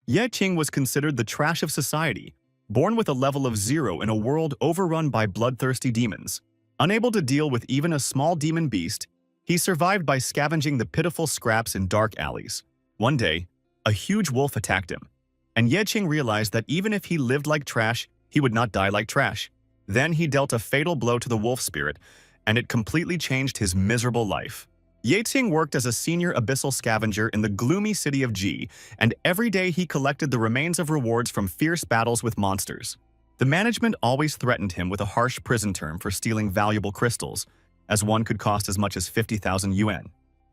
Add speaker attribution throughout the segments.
Speaker 1: Ye Qing was considered the trash of society, born with a level of 0 in a world overrun by bloodthirsty demons. Unable to deal with even a small demon beast, he survived by scavenging the pitiful scraps in dark alleys. One day, a huge wolf attacked him, and Ye Qing realized that even if he lived like trash, he would not die like trash. Then he dealt a fatal blow to the wolf spirit, and it completely changed his miserable life. Ye Qing worked as a senior abyssal scavenger in the gloomy city of Ji, and every day he collected the remains of rewards from fierce battles with monsters. The management always threatened him with a harsh prison term for stealing valuable crystals, as one could cost as much as 50,000 yuan.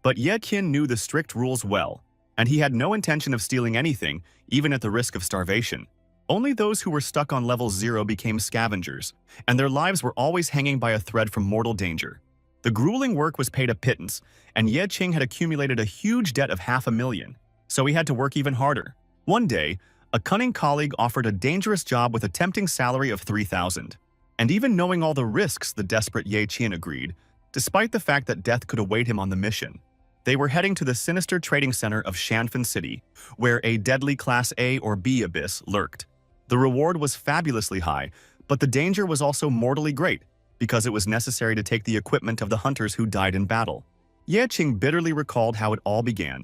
Speaker 1: But Ye Qin knew the strict rules well, and he had no intention of stealing anything, even at the risk of starvation. Only those who were stuck on level 0 became scavengers, and their lives were always hanging by a thread from mortal danger. The grueling work was paid a pittance, and Ye Qing had accumulated a huge debt of 500,000, so he had to work even harder. One day, a cunning colleague offered a dangerous job with a tempting salary of 3,000. And even knowing all the risks, the desperate Ye Qin agreed, despite the fact that death could await him on the mission. They were heading to the sinister trading center of Shanfan City, where a deadly Class A or B abyss lurked. The reward was fabulously high, but the danger was also mortally great, because it was necessary to take the equipment of the hunters who died in battle. Ye Qing bitterly recalled how it all began,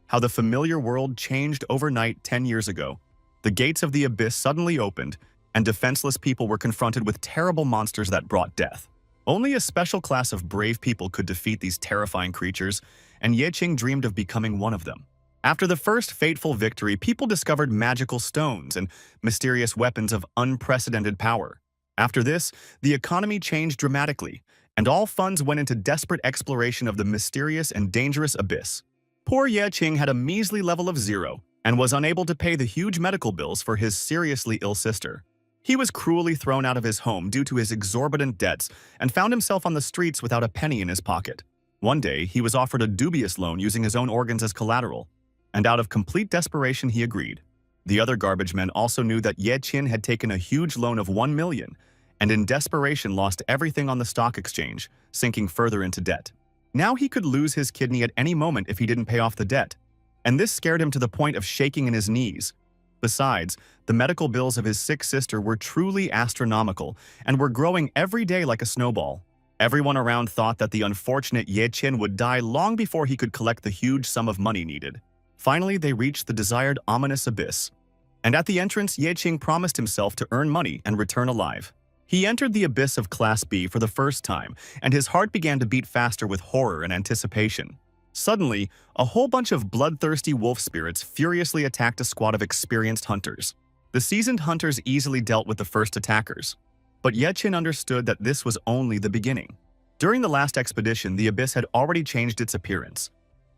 Speaker 1: how the familiar world changed overnight 10 years ago. The gates of the abyss suddenly opened, and defenseless people were confronted with terrible monsters that brought death. Only a special class of brave people could defeat these terrifying creatures, and Ye Qing dreamed of becoming one of them. After the first fateful victory, people discovered magical stones and mysterious weapons of unprecedented power. After this, the economy changed dramatically, and all funds went into desperate exploration of the mysterious and dangerous abyss. Poor Ye Qing had a measly level of 0 and was unable to pay the huge medical bills for his seriously ill sister. He was cruelly thrown out of his home due to his exorbitant debts and found himself on the streets without a penny in his pocket. One day, he was offered a dubious loan using his own organs as collateral, and out of complete desperation he agreed. The other garbage men also knew that Ye Qin had taken a huge loan of 1 million, and in desperation lost everything on the stock exchange, sinking further into debt. Now he could lose his kidney at any moment if he didn't pay off the debt, and this scared him to the point of shaking in his knees. Besides, the medical bills of his sick sister were truly astronomical and were growing every day like a snowball. Everyone around thought that the unfortunate Ye Qin would die long before he could collect the huge sum of money needed. Finally, they reached the desired ominous abyss, and at the entrance, Ye Qing promised himself to earn money and return alive. He entered the abyss of Class B for the first time, and his heart began to beat faster with horror and anticipation. Suddenly, a whole bunch of bloodthirsty wolf spirits furiously attacked a squad of experienced hunters. The seasoned hunters easily dealt with the first attackers, but Ye Qin understood that this was only the beginning. During the last expedition, the abyss had already changed its appearance.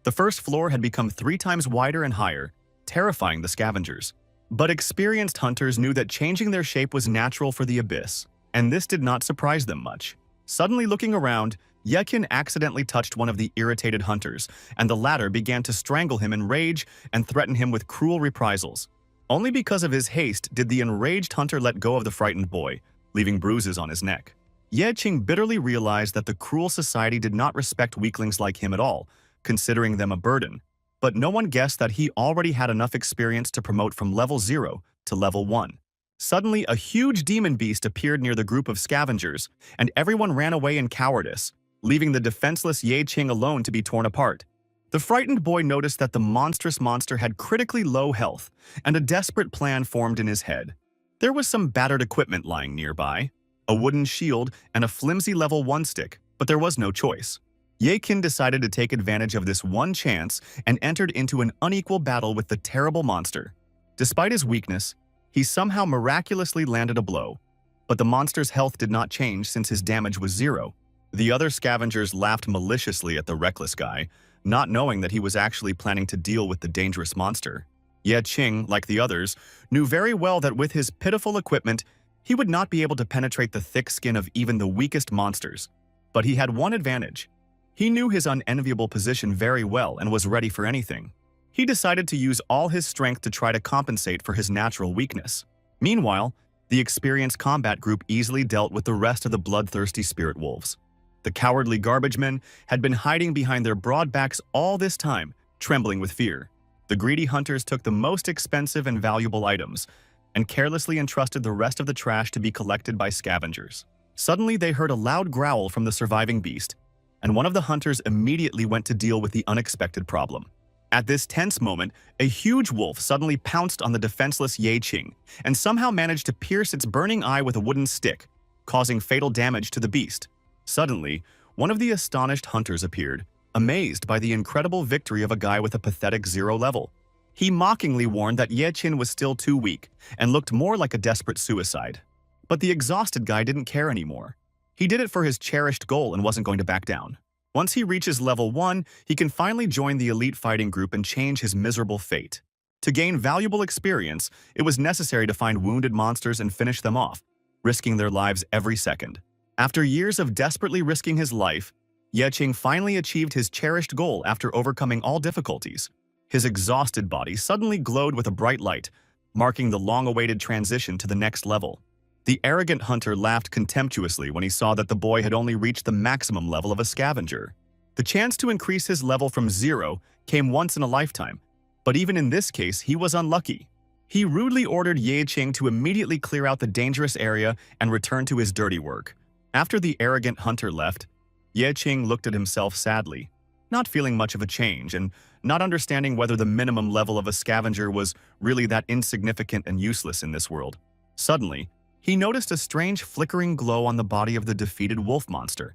Speaker 1: The first floor had become 3 times wider and higher, terrifying the scavengers. But experienced hunters knew that changing their shape was natural for the abyss, and this did not surprise them much. Suddenly looking around, Ye Qin accidentally touched one of the irritated hunters, and the latter began to strangle him in rage and threaten him with cruel reprisals. Only because of his haste did the enraged hunter let go of the frightened boy, leaving bruises on his neck. Ye Qing bitterly realized that the cruel society did not respect weaklings like him at all, considering them a burden. But no one guessed that he already had enough experience to promote from level 0 to level 1. Suddenly, a huge demon beast appeared near the group of scavengers, and everyone ran away in cowardice, leaving the defenseless Ye Qing alone to be torn apart. The frightened boy noticed that the monstrous monster had critically low health, and a desperate plan formed in his head. There was some battered equipment lying nearby, a wooden shield and a flimsy level 1 stick, but there was no choice. Ye Qin decided to take advantage of this one chance and entered into an unequal battle with the terrible monster. Despite his weakness, he somehow miraculously landed a blow, but the monster's health did not change since his damage was 0. The other scavengers laughed maliciously at the reckless guy, not knowing that he was actually planning to deal with the dangerous monster. Ye Qing, like the others, knew very well that with his pitiful equipment, he would not be able to penetrate the thick skin of even the weakest monsters. But he had one advantage. He knew his unenviable position very well and was ready for anything. He decided to use all his strength to try to compensate for his natural weakness. Meanwhile, the experienced combat group easily dealt with the rest of the bloodthirsty spirit wolves. The cowardly garbage men had been hiding behind their broad backs all this time, trembling with fear. The greedy hunters took the most expensive and valuable items and carelessly entrusted the rest of the trash to be collected by scavengers. Suddenly, they heard a loud growl from the surviving beast, and one of the hunters immediately went to deal with the unexpected problem. At this tense moment, a huge wolf suddenly pounced on the defenseless Ye Qing and somehow managed to pierce its burning eye with a wooden stick, causing fatal damage to the beast. Suddenly, one of the astonished hunters appeared, amazed by the incredible victory of a guy with a pathetic 0 level. He mockingly warned that Ye Qin was still too weak and looked more like a desperate suicide. But the exhausted guy didn't care anymore. He did it for his cherished goal and wasn't going to back down. Once he reaches level 1, he can finally join the elite fighting group and change his miserable fate. To gain valuable experience, it was necessary to find wounded monsters and finish them off, risking their lives every second. After years of desperately risking his life, Ye Qing finally achieved his cherished goal after overcoming all difficulties. His exhausted body suddenly glowed with a bright light, marking the long-awaited transition to the next level. The arrogant hunter laughed contemptuously when he saw that the boy had only reached the maximum level of a scavenger. The chance to increase his level from 0 came once in a lifetime, but even in this case, he was unlucky. He rudely ordered Ye Qing to immediately clear out the dangerous area and return to his dirty work. After the arrogant hunter left, Ye Qing looked at himself sadly, not feeling much of a change and not understanding whether the minimum level of a scavenger was really that insignificant and useless in this world. Suddenly, he noticed a strange flickering glow on the body of the defeated wolf monster,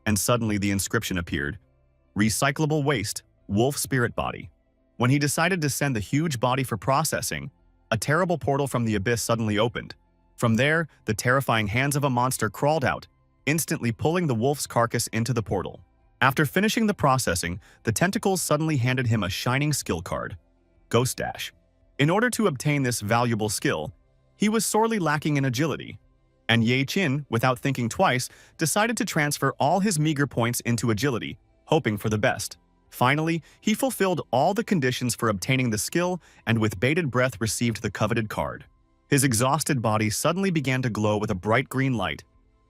Speaker 1: and suddenly the inscription appeared, "Recyclable waste, wolf spirit body." When he decided to send the huge body for processing, a terrible portal from the abyss suddenly opened. From there, the terrifying hands of a monster crawled out, instantly pulling the wolf's carcass into the portal. After finishing the processing, the tentacles suddenly handed him a shining skill card, Ghost Dash. In order to obtain this valuable skill, he was sorely lacking in agility, and Ye Qin, without thinking twice, decided to transfer all his meager points into agility, hoping for the best. Finally, he fulfilled all the conditions for obtaining the skill and with bated breath received the coveted card. His exhausted body suddenly began to glow with a bright green light,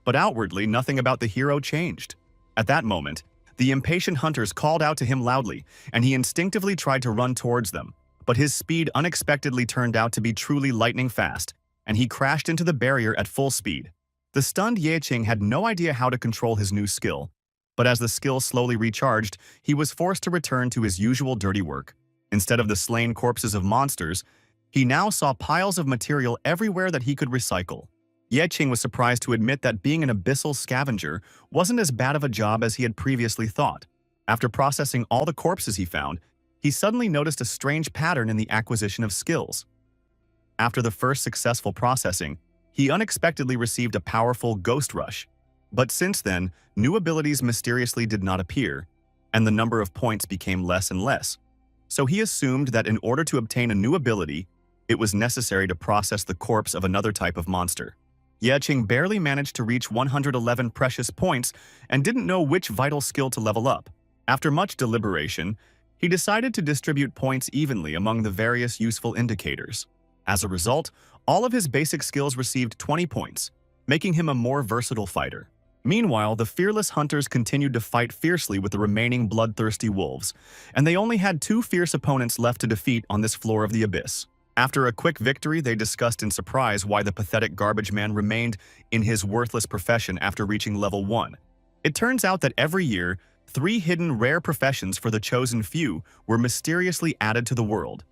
Speaker 1: but outwardly nothing about the hero changed. At that moment, the impatient hunters called out to him loudly, and he instinctively tried to run towards them. But his speed unexpectedly turned out to be truly lightning fast, and he crashed into the barrier at full speed. The stunned Ye Qing had no idea how to control his new skill, but as the skill slowly recharged, he was forced to return to his usual dirty work. Instead of the slain corpses of monsters, he now saw piles of material everywhere that he could recycle. Ye Qing was surprised to admit that being an abyssal scavenger wasn't as bad of a job as he had previously thought. After processing all the corpses he found, he suddenly noticed a strange pattern in the acquisition of skills. After the first successful processing, he unexpectedly received a powerful ghost rush. But since then, new abilities mysteriously did not appear, and the number of points became less and less. So he assumed that in order to obtain a new ability, it was necessary to process the corpse of another type of monster. Ye Qing barely managed to reach 111 precious points and didn't know which vital skill to level up. After much deliberation, he decided to distribute points evenly among the various useful indicators. As a result, all of his basic skills received 20 points, making him a more versatile fighter. Meanwhile, the fearless hunters continued to fight fiercely with the remaining bloodthirsty wolves, and they only had 2 fierce opponents left to defeat on this floor of the abyss. After a quick victory, they discussed in surprise why the pathetic garbage man remained in his worthless profession after reaching level 1. It turns out that every year, 3 hidden rare professions for the chosen few were mysteriously added to the world.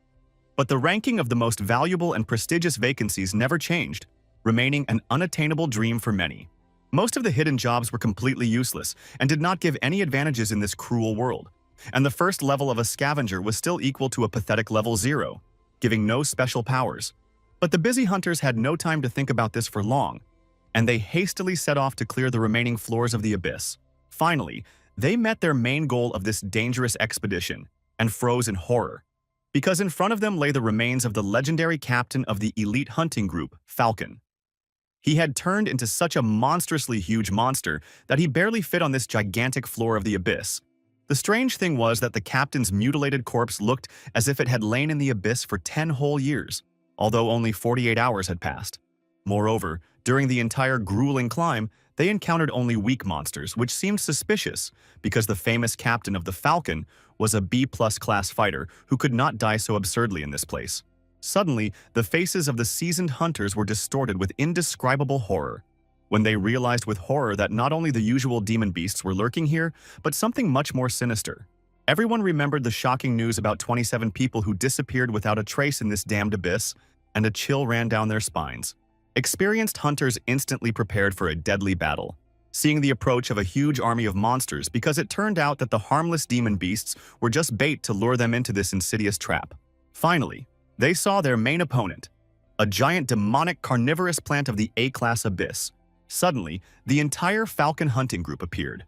Speaker 1: But the ranking of the most valuable and prestigious vacancies never changed, remaining an unattainable dream for many. Most of the hidden jobs were completely useless and did not give any advantages in this cruel world, and the first level of a scavenger was still equal to a pathetic level 0, giving no special powers. But the busy hunters had no time to think about this for long, and they hastily set off to clear the remaining floors of the abyss. Finally, they met their main goal of this dangerous expedition and froze in horror, because in front of them lay the remains of the legendary captain of the elite hunting group, Falcon. He had turned into such a monstrously huge monster that he barely fit on this gigantic floor of the abyss. The strange thing was that the captain's mutilated corpse looked as if it had lain in the abyss for 10 whole years, although only 48 hours had passed. Moreover, during the entire grueling climb, they encountered only weak monsters, which seemed suspicious because the famous captain of the Falcon was a B-plus class fighter who could not die so absurdly in this place. Suddenly, the faces of the seasoned hunters were distorted with indescribable horror, when they realized with horror that not only the usual demon beasts were lurking here, but something much more sinister. Everyone remembered the shocking news about 27 people who disappeared without a trace in this damned abyss, and a chill ran down their spines. Experienced hunters instantly prepared for a deadly battle, seeing the approach of a huge army of monsters because it turned out that the harmless demon beasts were just bait to lure them into this insidious trap. Finally, they saw their main opponent, a giant demonic carnivorous plant of the A-class abyss. Suddenly, the entire Falcon hunting group appeared.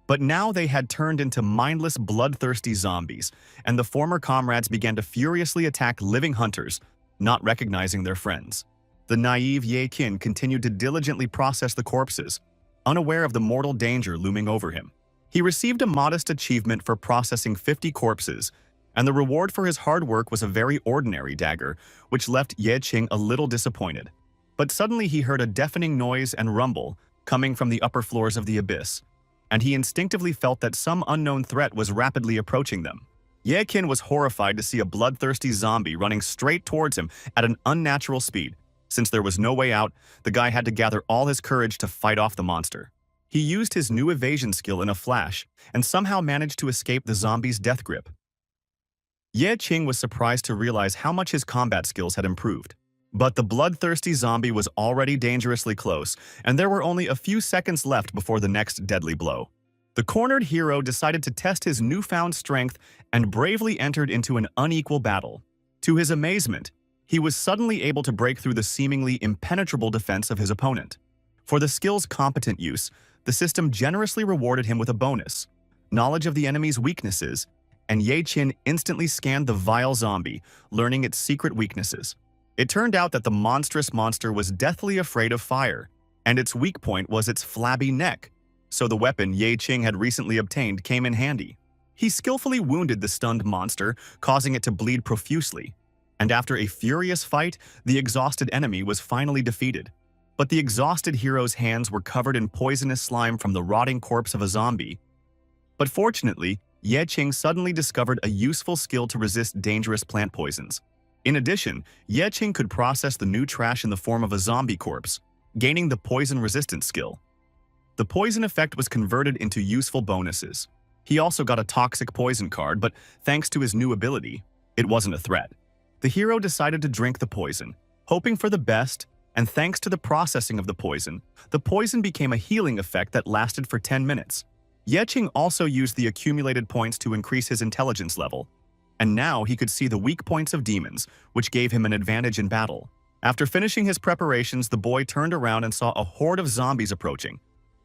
Speaker 1: But now they had turned into mindless, bloodthirsty zombies, and the former comrades began to furiously attack living hunters, not recognizing their friends. The naive Ye Qin continued to diligently process the corpses, unaware of the mortal danger looming over him. He received a modest achievement for processing 50 corpses, and the reward for his hard work was a very ordinary dagger, which left Ye Qing a little disappointed. But suddenly he heard a deafening noise and rumble coming from the upper floors of the abyss, and he instinctively felt that some unknown threat was rapidly approaching them. Ye Qin was horrified to see a bloodthirsty zombie running straight towards him at an unnatural speed. Since there was no way out, the guy had to gather all his courage to fight off the monster. He used his new evasion skill in a flash and somehow managed to escape the zombie's death grip. Ye Qing was surprised to realize how much his combat skills had improved. But the bloodthirsty zombie was already dangerously close, and there were only a few seconds left before the next deadly blow. The cornered hero decided to test his newfound strength and bravely entered into an unequal battle. To his amazement, he was suddenly able to break through the seemingly impenetrable defense of his opponent. For the skill's competent use, the system generously rewarded him with a bonus, knowledge of the enemy's weaknesses, and Ye Qin instantly scanned the vile zombie, learning its secret weaknesses. It turned out that the monstrous monster was deathly afraid of fire, and its weak point was its flabby neck, so the weapon Ye Qing had recently obtained came in handy. He skillfully wounded the stunned monster, causing it to bleed profusely, and after a furious fight, the exhausted enemy was finally defeated. But the exhausted hero's hands were covered in poisonous slime from the rotting corpse of a zombie. But fortunately, Ye Qing suddenly discovered a useful skill to resist dangerous plant poisons. In addition, Ye Qing could process the new trash in the form of a zombie corpse, gaining the poison-resistant skill. The poison effect was converted into useful bonuses. He also got a toxic poison card, but thanks to his new ability, it wasn't a threat. The hero decided to drink the poison, hoping for the best, and thanks to the processing of the poison became a healing effect that lasted for 10 minutes. Ye Qing also used the accumulated points to increase his intelligence level, and now he could see the weak points of demons, which gave him an advantage in battle. After finishing his preparations, the boy turned around and saw a horde of zombies approaching,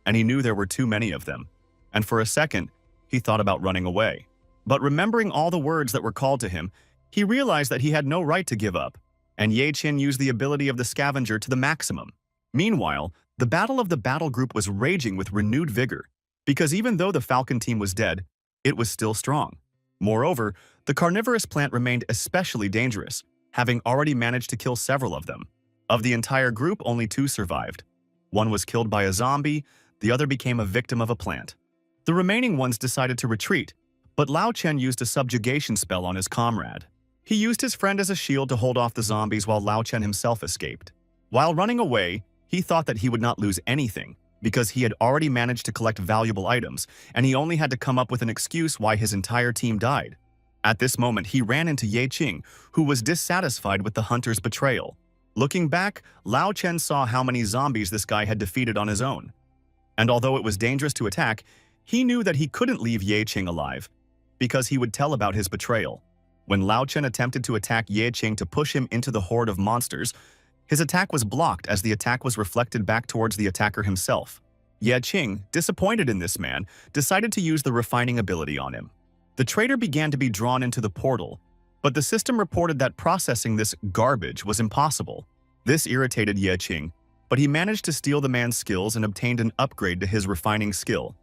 Speaker 1: and he knew there were too many of them. And for a second, he thought about running away. But remembering all the words that were called to him, he realized that he had no right to give up, and Ye Qin used the ability of the scavenger to the maximum. Meanwhile, the battle of the battle group was raging with renewed vigor, because even though the Falcon team was dead, it was still strong. Moreover, the carnivorous plant remained especially dangerous, having already managed to kill several of them. Of the entire group, only 2 survived. One was killed by a zombie, the other became a victim of a plant. The remaining ones decided to retreat, but Lao Chen used a subjugation spell on his comrade. He used his friend as a shield to hold off the zombies while Lao Chen himself escaped. While running away, he thought that he would not lose anything, because he had already managed to collect valuable items, and he only had to come up with an excuse why his entire team died. At this moment, he ran into Ye Qing, who was dissatisfied with the hunter's betrayal. Looking back, Lao Chen saw how many zombies this guy had defeated on his own. And although it was dangerous to attack, he knew that he couldn't leave Ye Qing alive, because he would tell about his betrayal. When Lao Chen attempted to attack Ye Qing to push him into the horde of monsters, his attack was blocked as the attack was reflected back towards the attacker himself. Ye Qing, disappointed in this man, decided to use the refining ability on him. The traitor began to be drawn into the portal, but the system reported that processing this garbage was impossible. This irritated Ye Qing, but he managed to steal the man's skills and obtained an upgrade to his refining skill.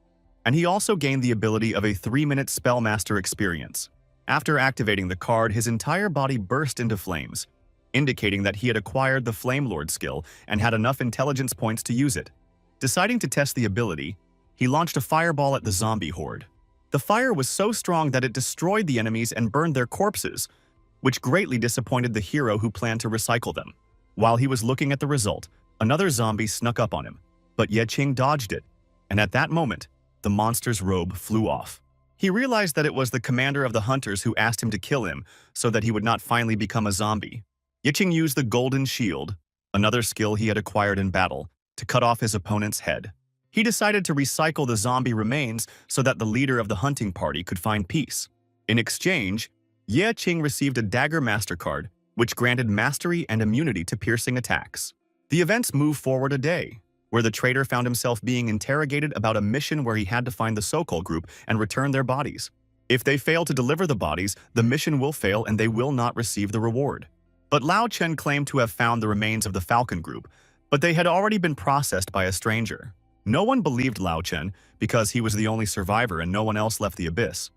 Speaker 1: And he also gained the ability of a 3-minute Spellmaster experience. After activating the card, his entire body burst into flames, indicating that he had acquired the Flame Lord skill and had enough intelligence points to use it. Deciding to test the ability, he launched a fireball at the zombie horde. The fire was so strong that it destroyed the enemies and burned their corpses, which greatly disappointed the hero who planned to recycle them. While he was looking at the result, another zombie snuck up on him, but Ye Qing dodged it, and at that moment, the monster's robe flew off. He realized that it was the commander of the hunters who asked him to kill him so that he would not finally become a zombie. Ye Qing used the golden shield, another skill he had acquired in battle, to cut off his opponent's head. He decided to recycle the zombie remains so that the leader of the hunting party could find peace. In exchange, Ye Qing received a dagger mastercard, which granted mastery and immunity to piercing attacks. The events moved forward a day, where the traitor found himself being interrogated about a mission where he had to find the Sokol group and return their bodies. If they fail to deliver the bodies, the mission will fail and they will not receive the reward. But Lao Chen claimed to have found the remains of the Falcon group, but they had already been processed by a stranger. No one believed Lao Chen because he was the only survivor and no one else left the abyss.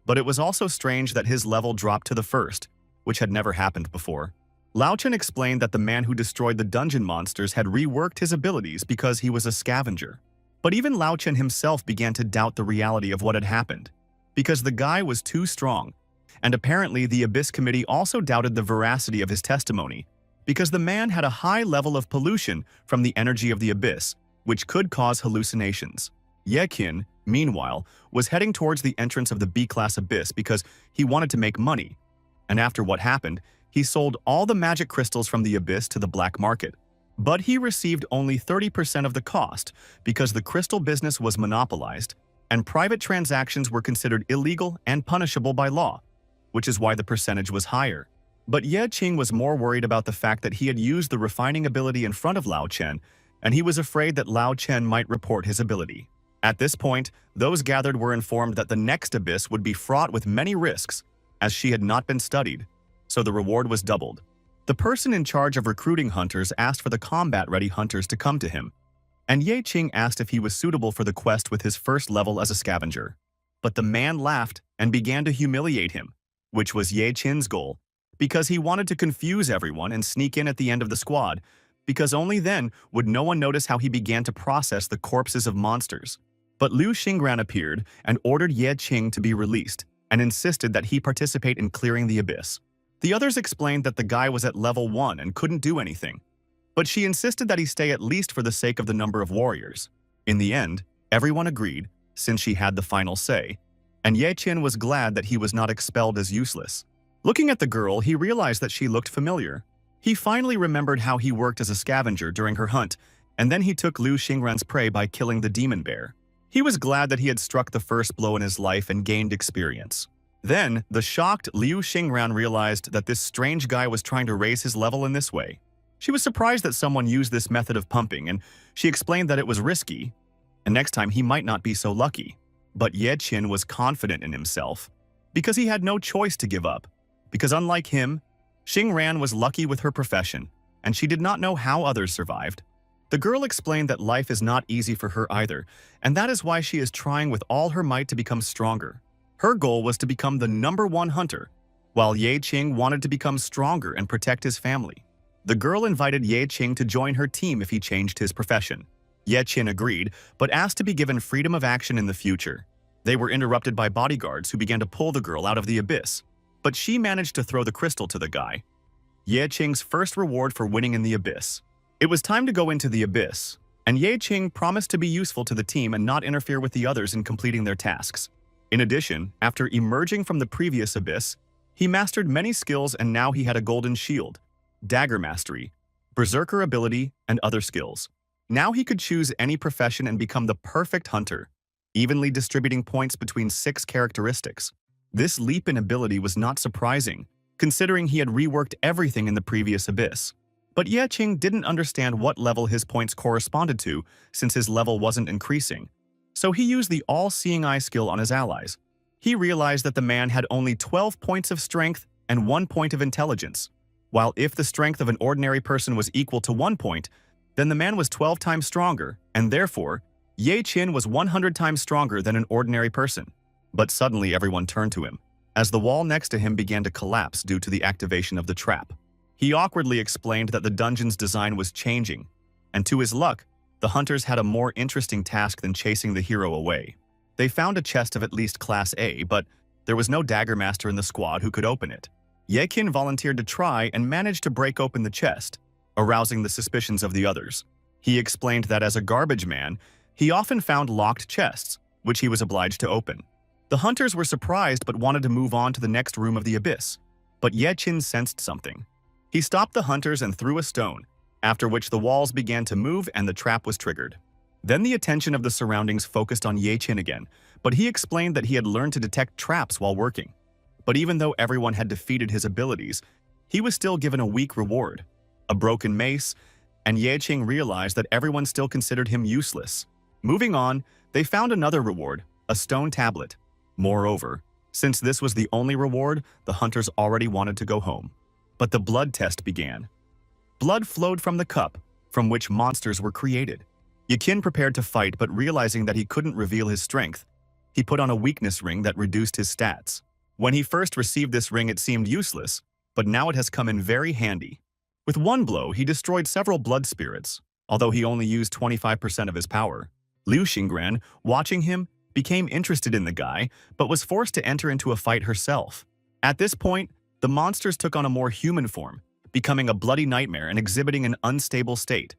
Speaker 1: But it was also strange that his level dropped to the first, which had never happened before. Lao Chen explained that the man who destroyed the dungeon monsters had reworked his abilities because he was a scavenger. But even Lao Chen himself began to doubt the reality of what had happened, because the guy was too strong, and apparently the Abyss Committee also doubted the veracity of his testimony, because the man had a high level of pollution from the energy of the Abyss, which could cause hallucinations. Ye Qin, meanwhile, was heading towards the entrance of the B-class Abyss because he wanted to make money, and after what happened, he sold all the magic crystals from the Abyss to the black market. But he received only 30% of the cost because the crystal business was monopolized, and private transactions were considered illegal and punishable by law, which is why the percentage was higher. But Ye Qing was more worried about the fact that he had used the refining ability in front of Lao Chen, and he was afraid that Lao Chen might report his ability. At this point, those gathered were informed that the next abyss would be fraught with many risks, as she had not been studied, so the reward was doubled. The person in charge of recruiting hunters asked for the combat-ready hunters to come to him, and Ye Qing asked if he was suitable for the quest with his first level as a scavenger. But the man laughed and began to humiliate him, which was Ye Qin's goal, because he wanted to confuse everyone and sneak in at the end of the squad, because only then would no one notice how he began to process the corpses of monsters. But Liu Xingran appeared and ordered Ye Qing to be released, and insisted that he participate in clearing the abyss. The others explained that the guy was at level 1 and couldn't do anything, but she insisted that he stay at least for the sake of the number of warriors. In the end, everyone agreed, since she had the final say, and Ye Qin was glad that he was not expelled as useless. Looking at the girl, he realized that she looked familiar. He finally remembered how he worked as a scavenger during her hunt, and then he took Liu Xingran's prey by killing the demon bear. He was glad that he had struck the first blow in his life and gained experience. Then, the shocked Liu Xingran realized that this strange guy was trying to raise his level in this way. She was surprised that someone used this method of pumping, and she explained that it was risky, and next time he might not be so lucky. But Ye Qin was confident in himself, because he had no choice to give up, because unlike him, Xingran was lucky with her profession, and she did not know how others survived. The girl explained that life is not easy for her either, and that is why she is trying with all her might to become stronger. Her goal was to become the #1 hunter, while Ye Qing wanted to become stronger and protect his family. The girl invited Ye Qing to join her team if he changed his profession. Ye Qin agreed, but asked to be given freedom of action in the future. They were interrupted by bodyguards who began to pull the girl out of the abyss, but she managed to throw the crystal to the guy. Ye Qing's first reward for winning in the abyss. It was time to go into the abyss, and Ye Qing promised to be useful to the team and not interfere with the others in completing their tasks. In addition, after emerging from the previous abyss, he mastered many skills and now he had a golden shield, dagger mastery, berserker ability, and other skills. Now he could choose any profession and become the perfect hunter, evenly distributing points between 6 characteristics. This leap in ability was not surprising, considering he had reworked everything in the previous abyss. But Ye Qing didn't understand what level his points corresponded to since his level wasn't increasing. So he used the all-seeing eye skill on his allies. He realized that the man had only 12 points of strength and 1 point of intelligence, while if the strength of an ordinary person was equal to 1 point, then the man was 12 times stronger, and therefore, Ye Qin was 100 times stronger than an ordinary person. But suddenly everyone turned to him, as the wall next to him began to collapse due to the activation of the trap. He awkwardly explained that the dungeon's design was changing, and to his luck, The hunters had a more interesting task than chasing the hero away. They found a chest of at least Class A, but there was no dagger master in the squad who could open it. Yekin volunteered to try and managed to break open the chest, arousing the suspicions of the others. He explained that as a garbage man, he often found locked chests, which he was obliged to open. The hunters were surprised but wanted to move on to the next room of the abyss. But Yeqin sensed something. He stopped the hunters and threw a stone, after which the walls began to move and the trap was triggered. Then the attention of the surroundings focused on Yeqin again, but he explained that he had learned to detect traps while working. But even though everyone had defeated his abilities, he was still given a weak reward, a broken mace, and Yeqing realized that everyone still considered him useless. Moving on, they found another reward, a stone tablet. Moreover, since this was the only reward, the hunters already wanted to go home. But the blood test began. Blood flowed from the cup, from which monsters were created. Yeqin prepared to fight, but realizing that he couldn't reveal his strength, he put on a weakness ring that reduced his stats. When he first received this ring, it seemed useless, but now it has come in very handy. With one blow, he destroyed several blood spirits, although he only used 25% of his power. Liu Xingran, watching him, became interested in the guy, but was forced to enter into a fight herself. At this point, the monsters took on a more human form, becoming a bloody nightmare and exhibiting an unstable state.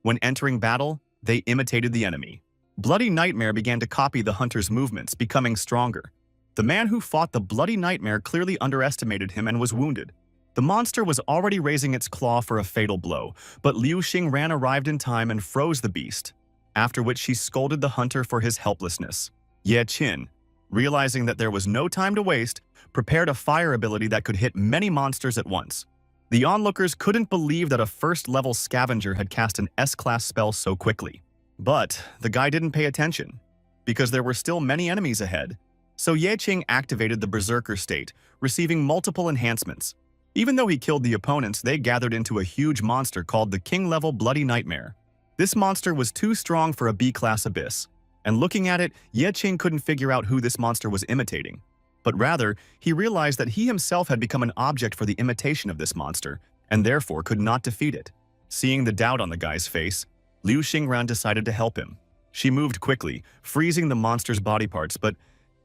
Speaker 1: When entering battle, they imitated the enemy. Bloody Nightmare began to copy the hunter's movements, becoming stronger. The man who fought the Bloody Nightmare clearly underestimated him and was wounded. The monster was already raising its claw for a fatal blow, but Liu Xingran arrived in time and froze the beast, after which she scolded the hunter for his helplessness. Ye Qin, realizing that there was no time to waste, prepared a fire ability that could hit many monsters at once. The onlookers couldn't believe that a first-level scavenger had cast an S-class spell so quickly. But the guy didn't pay attention, because there were still many enemies ahead. So Yeqing activated the Berserker state, receiving multiple enhancements. Even though he killed the opponents, they gathered into a huge monster called the King-level Bloody Nightmare. This monster was too strong for a B-class abyss, and looking at it, Yeqing couldn't figure out who this monster was imitating. But rather, he realized that he himself had become an object for the imitation of this monster, and therefore could not defeat it. Seeing the doubt on the guy's face, Liu Xingran decided to help him. She moved quickly, freezing the monster's body parts, but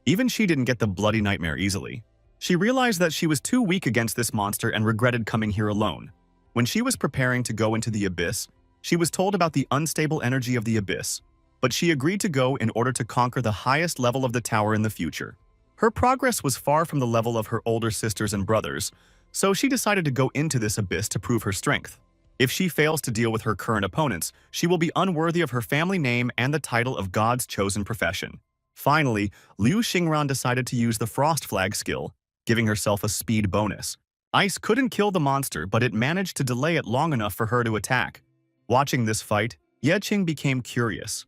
Speaker 1: even she didn't get the Bloody Nightmare easily. She realized that she was too weak against this monster and regretted coming here alone. When she was preparing to go into the abyss, she was told about the unstable energy of the abyss, but she agreed to go in order to conquer the highest level of the tower in the future. Her progress was far from the level of her older sisters and brothers, so she decided to go into this abyss to prove her strength. If she fails to deal with her current opponents, she will be unworthy of her family name and the title of God's chosen profession. Finally, Liu Xingran decided to use the Frost Flag skill, giving herself a speed bonus. Ice couldn't kill the monster, but it managed to delay it long enough for her to attack. Watching this fight, Yeqing became curious.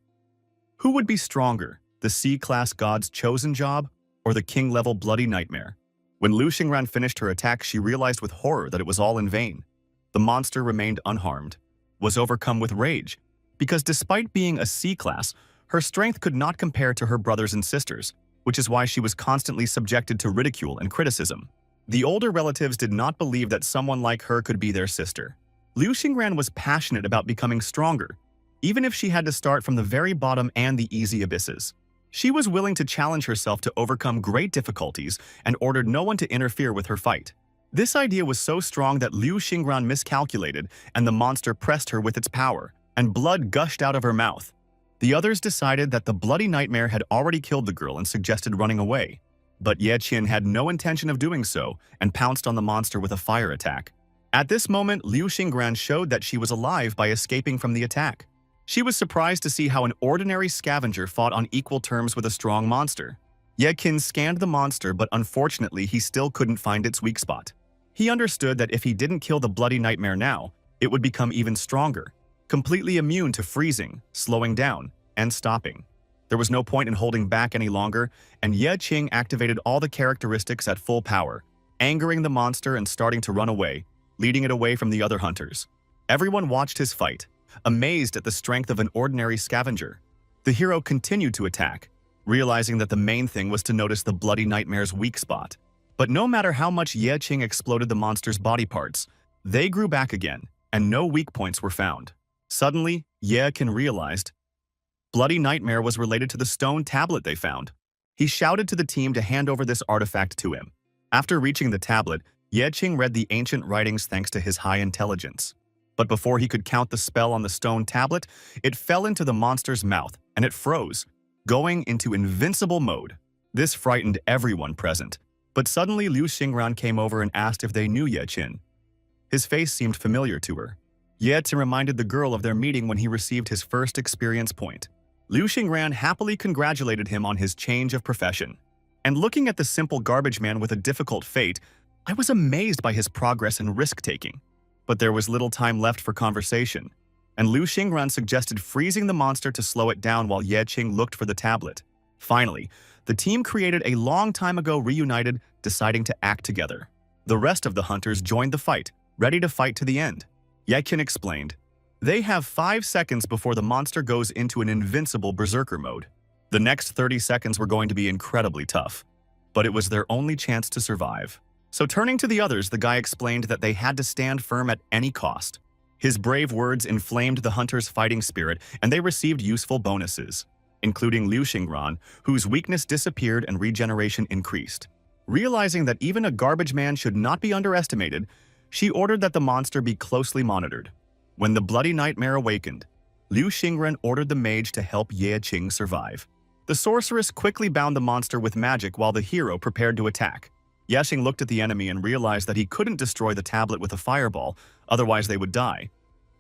Speaker 1: Who would be stronger, the C-class God's chosen job, or the King-level Bloody Nightmare? When Liu Xingran finished her attack, she realized with horror that it was all in vain. The monster remained unharmed, was overcome with rage, because despite being a C-class, her strength could not compare to her brothers and sisters, which is why she was constantly subjected to ridicule and criticism. The older relatives did not believe that someone like her could be their sister. Liu Xingran was passionate about becoming stronger, even if she had to start from the very bottom and the easy abysses. She was willing to challenge herself to overcome great difficulties and ordered no one to interfere with her fight. This idea was so strong that Liu Xingran miscalculated and the monster pressed her with its power, and blood gushed out of her mouth. The others decided that the Bloody Nightmare had already killed the girl and suggested running away. But Yeqin had no intention of doing so and pounced on the monster with a fire attack. At this moment, Liu Xingran showed that she was alive by escaping from the attack. She was surprised to see how an ordinary scavenger fought on equal terms with a strong monster. Yeqin scanned the monster, but unfortunately he still couldn't find its weak spot. He understood that if he didn't kill the Bloody Nightmare now, it would become even stronger, completely immune to freezing, slowing down, and stopping. There was no point in holding back any longer, and Yeqing activated all the characteristics at full power, angering the monster and starting to run away, leading it away from the other hunters. Everyone watched his fight, amazed at the strength of an ordinary scavenger. The hero continued to attack, realizing that the main thing was to notice the Bloody Nightmare's weak spot. But no matter how much Yeqing exploded the monster's body parts, they grew back again, and no weak points were found. Suddenly, Yekin realized Bloody Nightmare was related to the stone tablet they found. He shouted to the team to hand over this artifact to him. After reaching the tablet, Yeqing read the ancient writings thanks to his high intelligence. But before he could count the spell on the stone tablet, it fell into the monster's mouth and it froze, going into invincible mode. This frightened everyone present, but suddenly Liu Xingran came over and asked if they knew Yeqin. His face seemed familiar to her. Yeqin reminded the girl of their meeting when he received his first experience point. Liu Xingran happily congratulated him on his change of profession. And looking at the simple garbage man with a difficult fate, I was amazed by his progress and risk-taking. But there was little time left for conversation, and Liu Xingran suggested freezing the monster to slow it down while Yeqing looked for the tablet. Finally, the team created a long time ago reunited, deciding to act together. The rest of the hunters joined the fight, ready to fight to the end. Yeqin explained, "They have 5 seconds before the monster goes into an invincible berserker mode. The next 30 seconds were going to be incredibly tough, but it was their only chance to survive." So turning to the others, the guy explained that they had to stand firm at any cost. His brave words inflamed the hunters' fighting spirit, and they received useful bonuses, including Liu Xingran, whose weakness disappeared and regeneration increased. Realizing that even a garbage man should not be underestimated, she ordered that the monster be closely monitored. When the bloody nightmare awakened, Liu Xingran ordered the mage to help Yeqing survive. The sorceress quickly bound the monster with magic while the hero prepared to attack. Yeqing looked at the enemy and realized that he couldn't destroy the tablet with a fireball, otherwise they would die,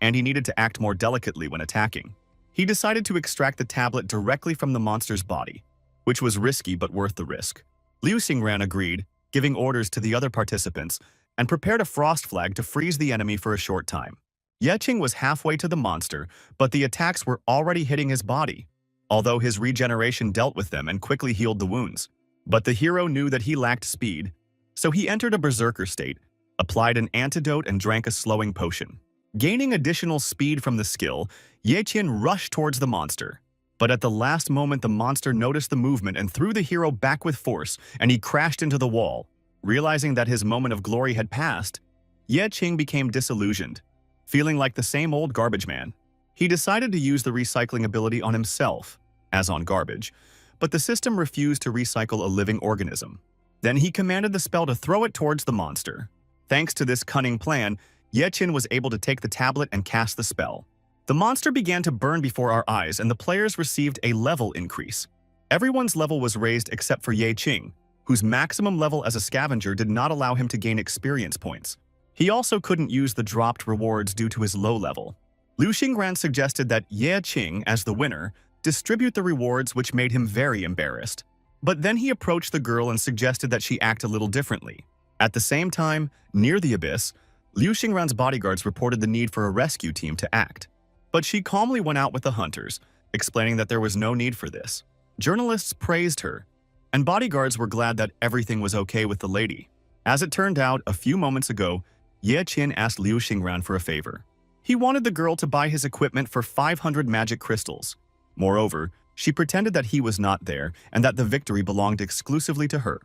Speaker 1: and he needed to act more delicately when attacking. He decided to extract the tablet directly from the monster's body, which was risky but worth the risk. Liu Xingran agreed, giving orders to the other participants, and prepared a frost flag to freeze the enemy for a short time. Yeqing was halfway to the monster, but the attacks were already hitting his body, although his regeneration dealt with them and quickly healed the wounds. But the hero knew that he lacked speed, so he entered a berserker state, applied an antidote and drank a slowing potion. Gaining additional speed from the skill, Yeqin rushed towards the monster. But at the last moment the monster noticed the movement and threw the hero back with force, and he crashed into the wall. Realizing that his moment of glory had passed, Yeqing became disillusioned, feeling like the same old garbage man. He decided to use the recycling ability on himself, as on garbage, but the system refused to recycle a living organism. Then he commanded the spell to throw it towards the monster. Thanks to this cunning plan, Yeqin was able to take the tablet and cast the spell. The monster began to burn before our eyes, and the players received a level increase. Everyone's level was raised except for Yeqing, whose maximum level as a scavenger did not allow him to gain experience points. He also couldn't use the dropped rewards due to his low level. Liu Xingran suggested that Yeqing, as the winner, distribute the rewards, which made him very embarrassed. But then he approached the girl and suggested that she act a little differently. At the same time, near the abyss, Liu Xingran's bodyguards reported the need for a rescue team to act. But she calmly went out with the hunters, explaining that there was no need for this. Journalists praised her, and bodyguards were glad that everything was okay with the lady. As it turned out, a few moments ago, Yeqin asked Liu Xingran for a favor. He wanted the girl to buy his equipment for 500 magic crystals. Moreover, she pretended that he was not there and that the victory belonged exclusively to her.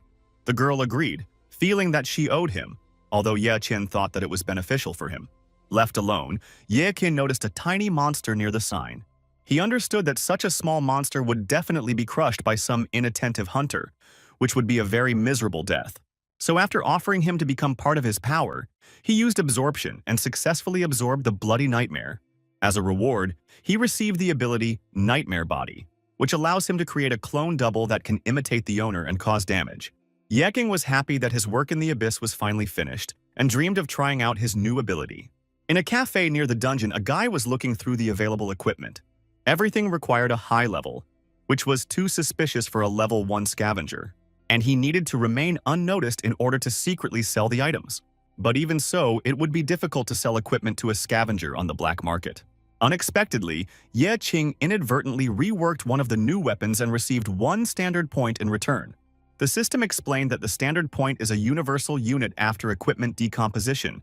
Speaker 1: The girl agreed, feeling that she owed him, although Yeqin thought that it was beneficial for him. Left alone, Yeqin noticed a tiny monster near the sign. He understood that such a small monster would definitely be crushed by some inattentive hunter, which would be a very miserable death. So after offering him to become part of his power, he used absorption and successfully absorbed the bloody nightmare. As a reward, he received the ability Nightmare Body, which allows him to create a clone double that can imitate the owner and cause damage. Yeqing was happy that his work in the abyss was finally finished and dreamed of trying out his new ability. In a cafe near the dungeon, a guy was looking through the available equipment. Everything required a high level, which was too suspicious for a level 1 scavenger, and he needed to remain unnoticed in order to secretly sell the items. But even so, it would be difficult to sell equipment to a scavenger on the black market. Unexpectedly, Yeqing inadvertently reworked one of the new weapons and received 1 standard point in return. The system explained that the standard point is a universal unit after equipment decomposition,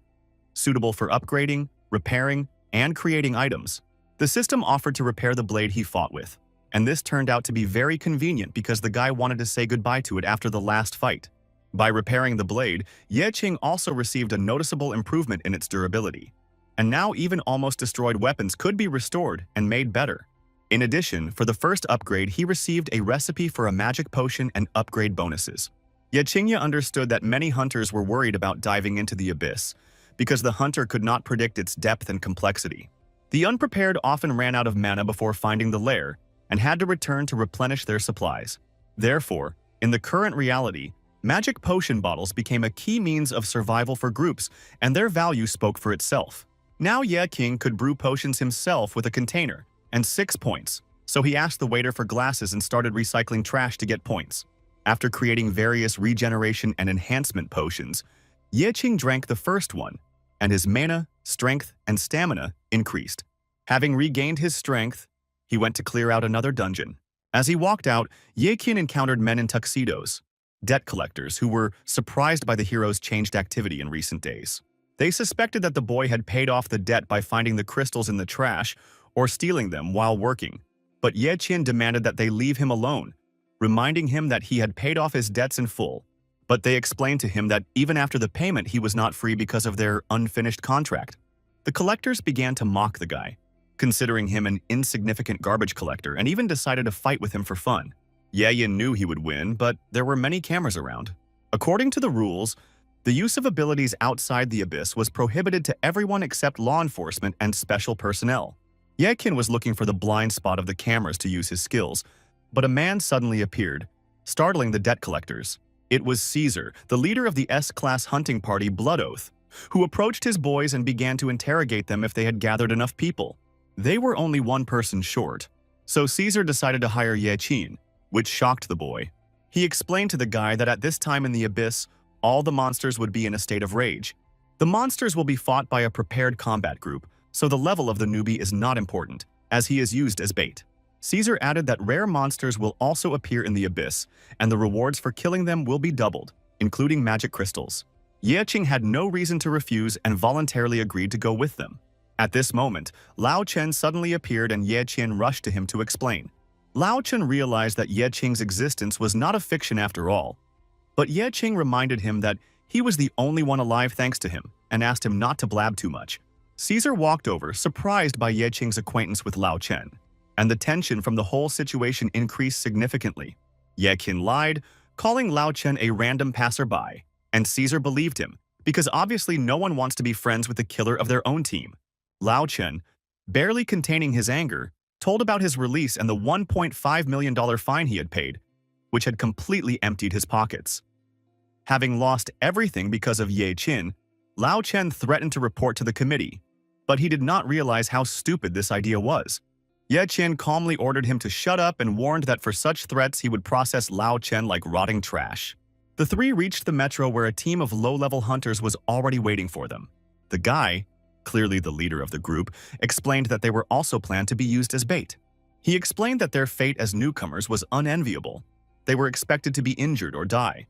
Speaker 1: suitable for upgrading, repairing, and creating items. The system offered to repair the blade he fought with, and this turned out to be very convenient because the guy wanted to say goodbye to it after the last fight. By repairing the blade, Yeqing also received a noticeable improvement in its durability. and now even almost destroyed weapons could be restored and made better. In addition, for the first upgrade, he received a recipe for a magic potion and upgrade bonuses. Yet Qingye understood that many hunters were worried about diving into the abyss, because the hunter could not predict its depth and complexity. The unprepared often ran out of mana before finding the lair, and had to return to replenish their supplies. Therefore, in the current reality, magic potion bottles became a key means of survival for groups, and their value spoke for itself. Now Ye King could brew potions himself with a container, and 6 points, so he asked the waiter for glasses and started recycling trash to get points. After creating various regeneration and enhancement potions, Ye Qing drank the first one, and his mana, strength, and stamina increased. Having regained his strength, he went to clear out another dungeon. As he walked out, Ye Qin encountered men in tuxedos, debt collectors who were surprised by the hero's changed activity in recent days. They suspected that the boy had paid off the debt by finding the crystals in the trash or stealing them while working, but Ye Qin demanded that they leave him alone, reminding him that he had paid off his debts in full. But they explained to him that even after the payment, he was not free because of their unfinished contract. The collectors began to mock the guy, considering him an insignificant garbage collector, and even decided to fight with him for fun. Ye Yin knew he would win, but there were many cameras around. According to the rules, the use of abilities outside the abyss was prohibited to everyone except law enforcement and special personnel. Ye Qin was looking for the blind spot of the cameras to use his skills, but a man suddenly appeared, startling the debt collectors. It was Caesar, the leader of the S-Class hunting party Blood Oath, who approached his boys and began to interrogate them if they had gathered enough people. They were only one person short, so Caesar decided to hire Ye Qin, which shocked the boy. He explained to the guy that at this time in the abyss, all the monsters would be in a state of rage. The monsters will be fought by a prepared combat group, so the level of the newbie is not important, as he is used as bait. Caesar added that rare monsters will also appear in the abyss, and the rewards for killing them will be doubled, including magic crystals. Ye Qing had no reason to refuse and voluntarily agreed to go with them. At this moment, Lao Chen suddenly appeared and Ye Qin rushed to him to explain. Lao Chen realized that Ye Qing's existence was not a fiction after all, but Ye Qing reminded him that he was the only one alive thanks to him, and asked him not to blab too much. Caesar walked over, surprised by Ye Qing's acquaintance with Lao Chen, and the tension from the whole situation increased significantly. Ye Qin lied, calling Lao Chen a random passerby, and Caesar believed him, because obviously no one wants to be friends with the killer of their own team. Lao Chen, barely containing his anger, told about his release and the $1.5 million fine he had paid, which had completely emptied his pockets. Having lost everything because of Ye Qin, Lao Chen threatened to report to the committee, but he did not realize how stupid this idea was. Ye Qin calmly ordered him to shut up and warned that for such threats he would process Lao Chen like rotting trash. The three reached the metro where a team of low-level hunters was already waiting for them. The guy, clearly the leader of the group, explained that they were also planned to be used as bait. He explained that their fate as newcomers was unenviable. They were expected to be injured or die,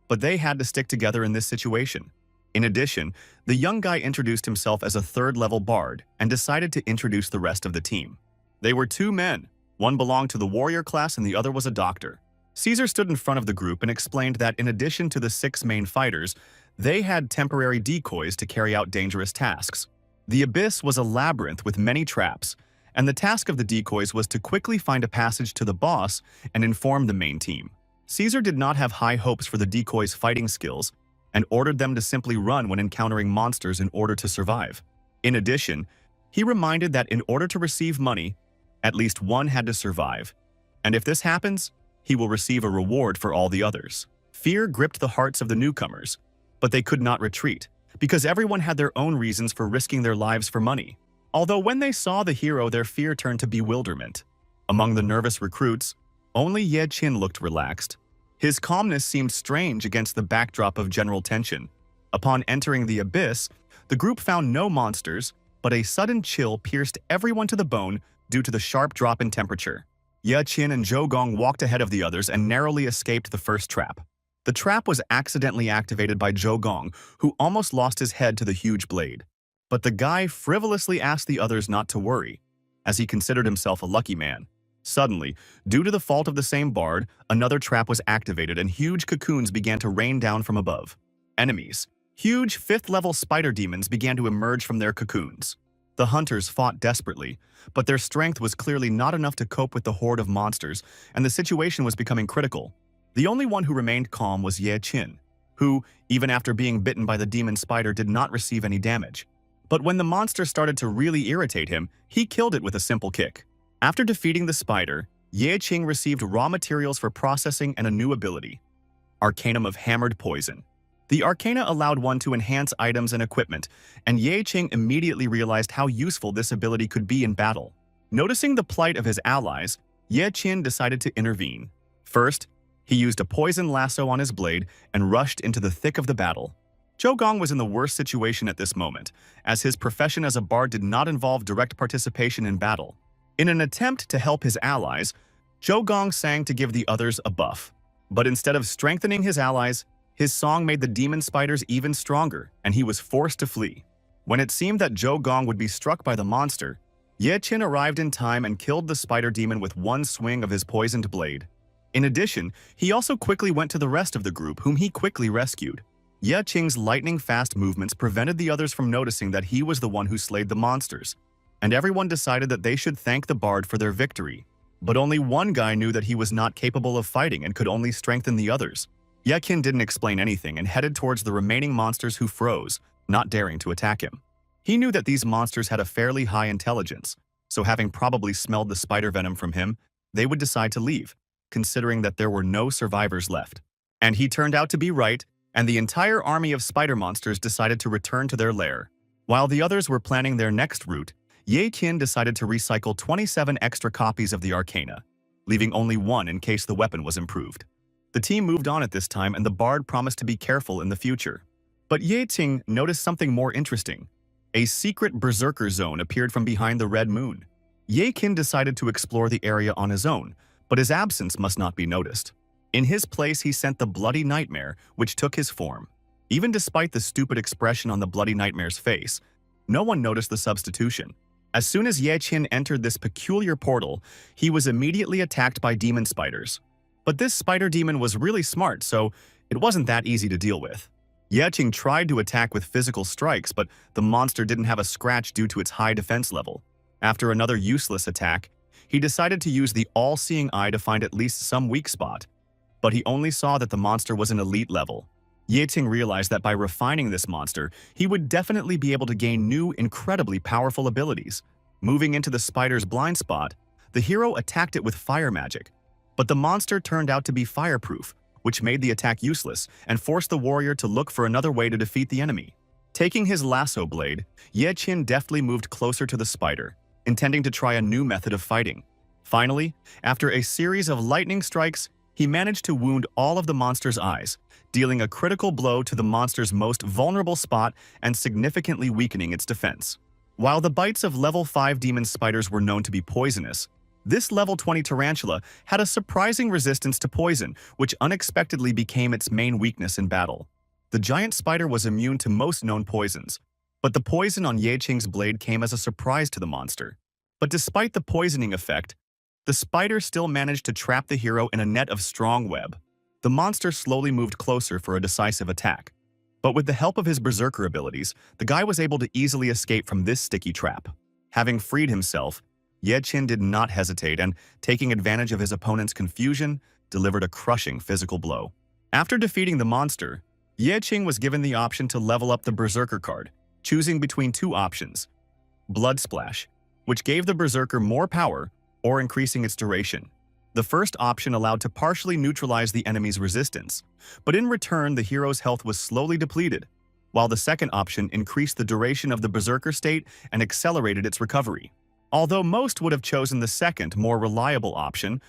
Speaker 1: but they had to stick together in this situation. In addition, the young guy introduced himself as a third-level bard and decided to introduce the rest of the team. They were two men. One belonged to the warrior class and the other was a doctor. Caesar stood in front of the group and explained that in addition to the 6 main fighters, they had temporary decoys to carry out dangerous tasks. The abyss was a labyrinth with many traps, and the task of the decoys was to quickly find a passage to the boss and inform the main team. Caesar did not have high hopes for the decoys' fighting skills and ordered them to simply run when encountering monsters in order to survive. In addition, he reminded that in order to receive money, at least one had to survive, and if this happens, he will receive a reward for all the others. Fear gripped the hearts of the newcomers, but they could not retreat, because everyone had their own reasons for risking their lives for money. Although when they saw the hero, their fear turned to bewilderment. Among the nervous recruits, only Ye Qin looked relaxed. His calmness seemed strange against the backdrop of general tension. Upon entering the abyss, the group found no monsters, but a sudden chill pierced everyone to the bone due to the sharp drop in temperature. Ye Qin and Zhou Gong walked ahead of the others and narrowly escaped the first trap. The trap was accidentally activated by Zhou Gong, who almost lost his head to the huge blade. But the guy frivolously asked the others not to worry, as he considered himself a lucky man. Suddenly, due to the fault of the same bard, another trap was activated and huge cocoons began to rain down from above. Enemies, Huge 5th-level spider demons began to emerge from their cocoons. The hunters fought desperately, but their strength was clearly not enough to cope with the horde of monsters, and the situation was becoming critical. The only one who remained calm was Ye Qin, who, even after being bitten by the demon spider, did not receive any damage. But when the monster started to really irritate him, he killed it with a simple kick. After defeating the spider, Ye Qing received raw materials for processing and a new ability, Arcanum of Hammered Poison. The Arcana allowed one to enhance items and equipment, and Ye Qing immediately realized how useful this ability could be in battle. Noticing the plight of his allies, Ye Qin decided to intervene. First, he used a poison lasso on his blade and rushed into the thick of the battle. Zhou Gong was in the worst situation at this moment, as his profession as a bard did not involve direct participation in battle. In an attempt to help his allies, Zhou Gong sang to give the others a buff. But instead of strengthening his allies, his song made the demon spiders even stronger, and he was forced to flee. When it seemed that Zhou Gong would be struck by the monster, Ye Qin arrived in time and killed the spider demon with one swing of his poisoned blade. In addition, he also quickly went to the rest of the group, whom he quickly rescued. Ye Qing's lightning-fast movements prevented the others from noticing that he was the one who slayed the monsters, and everyone decided that they should thank the bard for their victory. But only one guy knew that he was not capable of fighting and could only strengthen the others. Ye Qin didn't explain anything and headed towards the remaining monsters who froze, not daring to attack him. He knew that these monsters had a fairly high intelligence, so having probably smelled the spider venom from him, they would decide to leave, considering that there were no survivors left. And he turned out to be right, and the entire army of spider monsters decided to return to their lair. While the others were planning their next route, Ye Qin decided to recycle 27 extra copies of the Arcana, leaving only one in case the weapon was improved. The team moved on at this time, and the bard promised to be careful in the future. But Ye Qing noticed something more interesting. A secret berserker zone appeared from behind the red moon. Ye Qin decided to explore the area on his own, but his absence must not be noticed. In his place, he sent the Bloody Nightmare, which took his form. Even despite the stupid expression on the Bloody Nightmare's face, no one noticed the substitution. As soon as Ye Qin entered this peculiar portal, he was immediately attacked by demon spiders. But this spider demon was really smart, so it wasn't that easy to deal with. Ye Qing tried to attack with physical strikes, but the monster didn't have a scratch due to its high defense level. After another useless attack, he decided to use the all-seeing eye to find at least some weak spot. But he only saw that the monster was an elite level. Ye Qing realized that by refining this monster, he would definitely be able to gain new, incredibly powerful abilities. Moving into the spider's blind spot, the hero attacked it with fire magic. But the monster turned out to be fireproof, which made the attack useless and forced the warrior to look for another way to defeat the enemy. Taking his lasso blade, Ye Qin deftly moved closer to the spider, intending to try a new method of fighting. Finally, after a series of lightning strikes, he managed to wound all of the monster's eyes, dealing a critical blow to the monster's most vulnerable spot and significantly weakening its defense. While the bites of level 5 demon spiders were known to be poisonous, this level 20 tarantula had a surprising resistance to poison, which unexpectedly became its main weakness in battle. The giant spider was immune to most known poisons, but the poison on Ye Qing's blade came as a surprise to the monster. But despite the poisoning effect, the spider still managed to trap the hero in a net of strong web. The monster slowly moved closer for a decisive attack. But with the help of his berserker abilities, the guy was able to easily escape from this sticky trap. Having freed himself, Ye Qin did not hesitate and, taking advantage of his opponent's confusion, delivered a crushing physical blow. After defeating the monster, Ye Qing was given the option to level up the berserker card, choosing between two options: Blood Splash, which gave the berserker more power, or increasing its duration. The first option allowed to partially neutralize the enemy's resistance, but in return the hero's health was slowly depleted, while the second option increased the duration of the berserker state and accelerated its recovery. Although most would have chosen the second, more reliable option,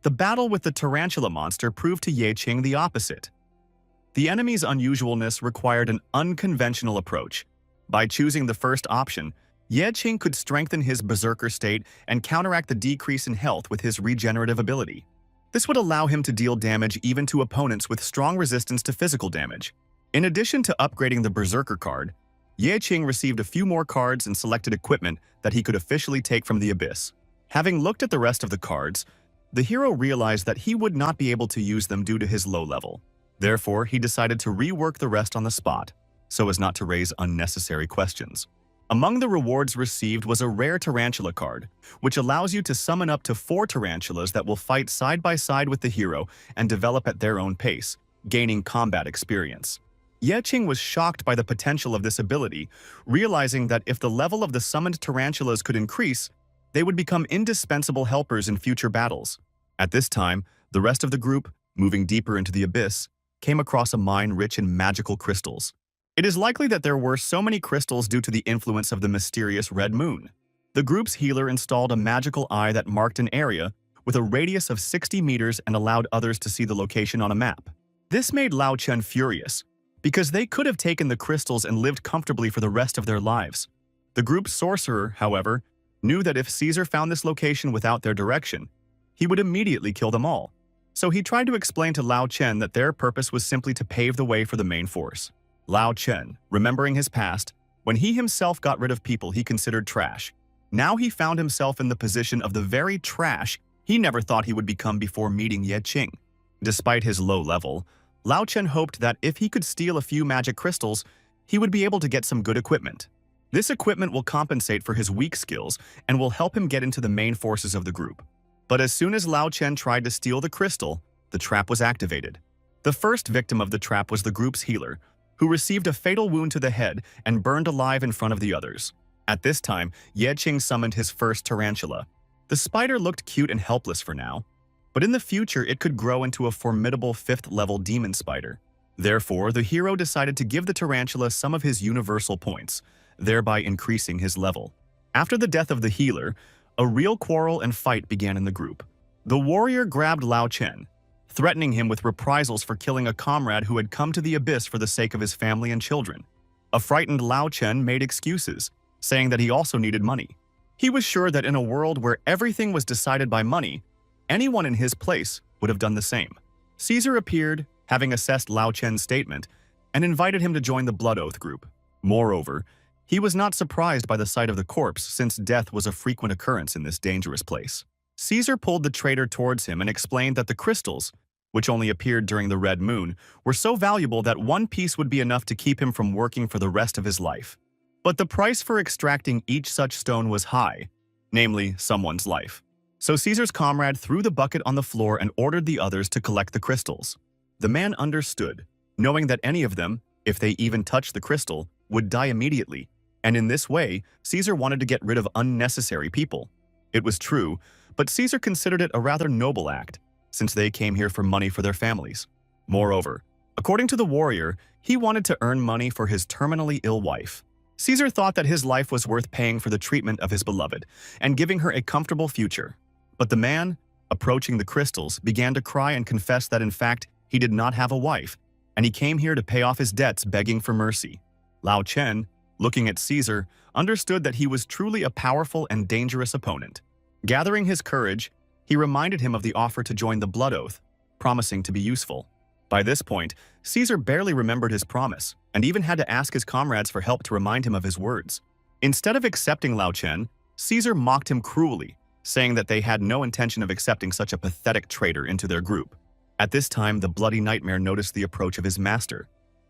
Speaker 1: the battle with the tarantula monster proved to Ye Qing the opposite. The enemy's unusualness required an unconventional approach. By choosing the first option, Ye Qing could strengthen his berserker state and counteract the decrease in health with his regenerative ability. This would allow him to deal damage even to opponents with strong resistance to physical damage. In addition to upgrading the berserker card, Ye Qing received a few more cards and selected equipment that he could officially take from the abyss. Having looked at the rest of the cards, the hero realized that he would not be able to use them due to his low level. Therefore, he decided to rework the rest on the spot. so as not to raise unnecessary questions. Among the rewards received was a rare tarantula card, which allows you to summon up to 4 tarantulas that will fight side by side with the hero and develop at their own pace, gaining combat experience. Ye Qing was shocked by the potential of this ability, realizing that if the level of the summoned tarantulas could increase, they would become indispensable helpers in future battles. At this time, the rest of the group, moving deeper into the abyss, came across a mine rich in magical crystals. It is likely that there were so many crystals due to the influence of the mysterious red moon. The group's healer installed a magical eye that marked an area with a radius of 60 meters and allowed others to see the location on a map. This made Lao Chen furious, because they could have taken the crystals and lived comfortably for the rest of their lives. The group's sorcerer, however, knew that if Caesar found this location without their direction, he would immediately kill them all. So he tried to explain to Lao Chen that their purpose was simply to pave the way for the main force. Lao Chen, remembering his past, when he himself got rid of people he considered trash, now he found himself in the position of the very trash he never thought he would become before meeting Ye Qing. Despite his low level, Lao Chen hoped that if he could steal a few magic crystals, he would be able to get some good equipment. This equipment will compensate for his weak skills and will help him get into the main forces of the group. But as soon as Lao Chen tried to steal the crystal, the trap was activated. The first victim of the trap was the group's healer, who received a fatal wound to the head and burned alive in front of the others. At this time, Ye Qing summoned his first tarantula. The spider looked cute and helpless for now, but in the future it could grow into a formidable 5th-level demon spider. Therefore, the hero decided to give the tarantula some of his universal points, thereby increasing his level. After the death of the healer, a real quarrel and fight began in the group. The warrior grabbed Lao Chen, threatening him with reprisals for killing a comrade who had come to the abyss for the sake of his family and children. A frightened Lao Chen made excuses, saying that he also needed money. He was sure that in a world where everything was decided by money, anyone in his place would have done the same. Caesar appeared, having assessed Lao Chen's statement, and invited him to join the Blood Oath group. Moreover, he was not surprised by the sight of the corpse, since death was a frequent occurrence in this dangerous place. Caesar pulled the traitor towards him and explained that the crystals, which only appeared during the red moon, were so valuable that one piece would be enough to keep him from working for the rest of his life. But the price for extracting each such stone was high, namely someone's life. So Caesar's comrade threw the bucket on the floor and ordered the others to collect the crystals. The man understood, knowing that any of them, if they even touched the crystal, would die immediately, and in this way, Caesar wanted to get rid of unnecessary people. It was true, but Caesar considered it a rather noble act, since they came here for money for their families. Moreover, according to the warrior, he wanted to earn money for his terminally ill wife. Caesar thought that his life was worth paying for the treatment of his beloved and giving her a comfortable future. But the man, approaching the crystals, began to cry and confess that in fact he did not have a wife, and he came here to pay off his debts begging for mercy. Lao Chen, looking at Caesar, understood that he was truly a powerful and dangerous opponent. Gathering his courage, he reminded him of the offer to join the Blood Oath, promising to be useful. By this point, Caesar barely remembered his promise, and even had to ask his comrades for help to remind him of his words. Instead of accepting Lao Chen, Caesar mocked him cruelly, saying that they had no intention of accepting such a pathetic traitor into their group. At this time, the Bloody Nightmare noticed the approach of his master,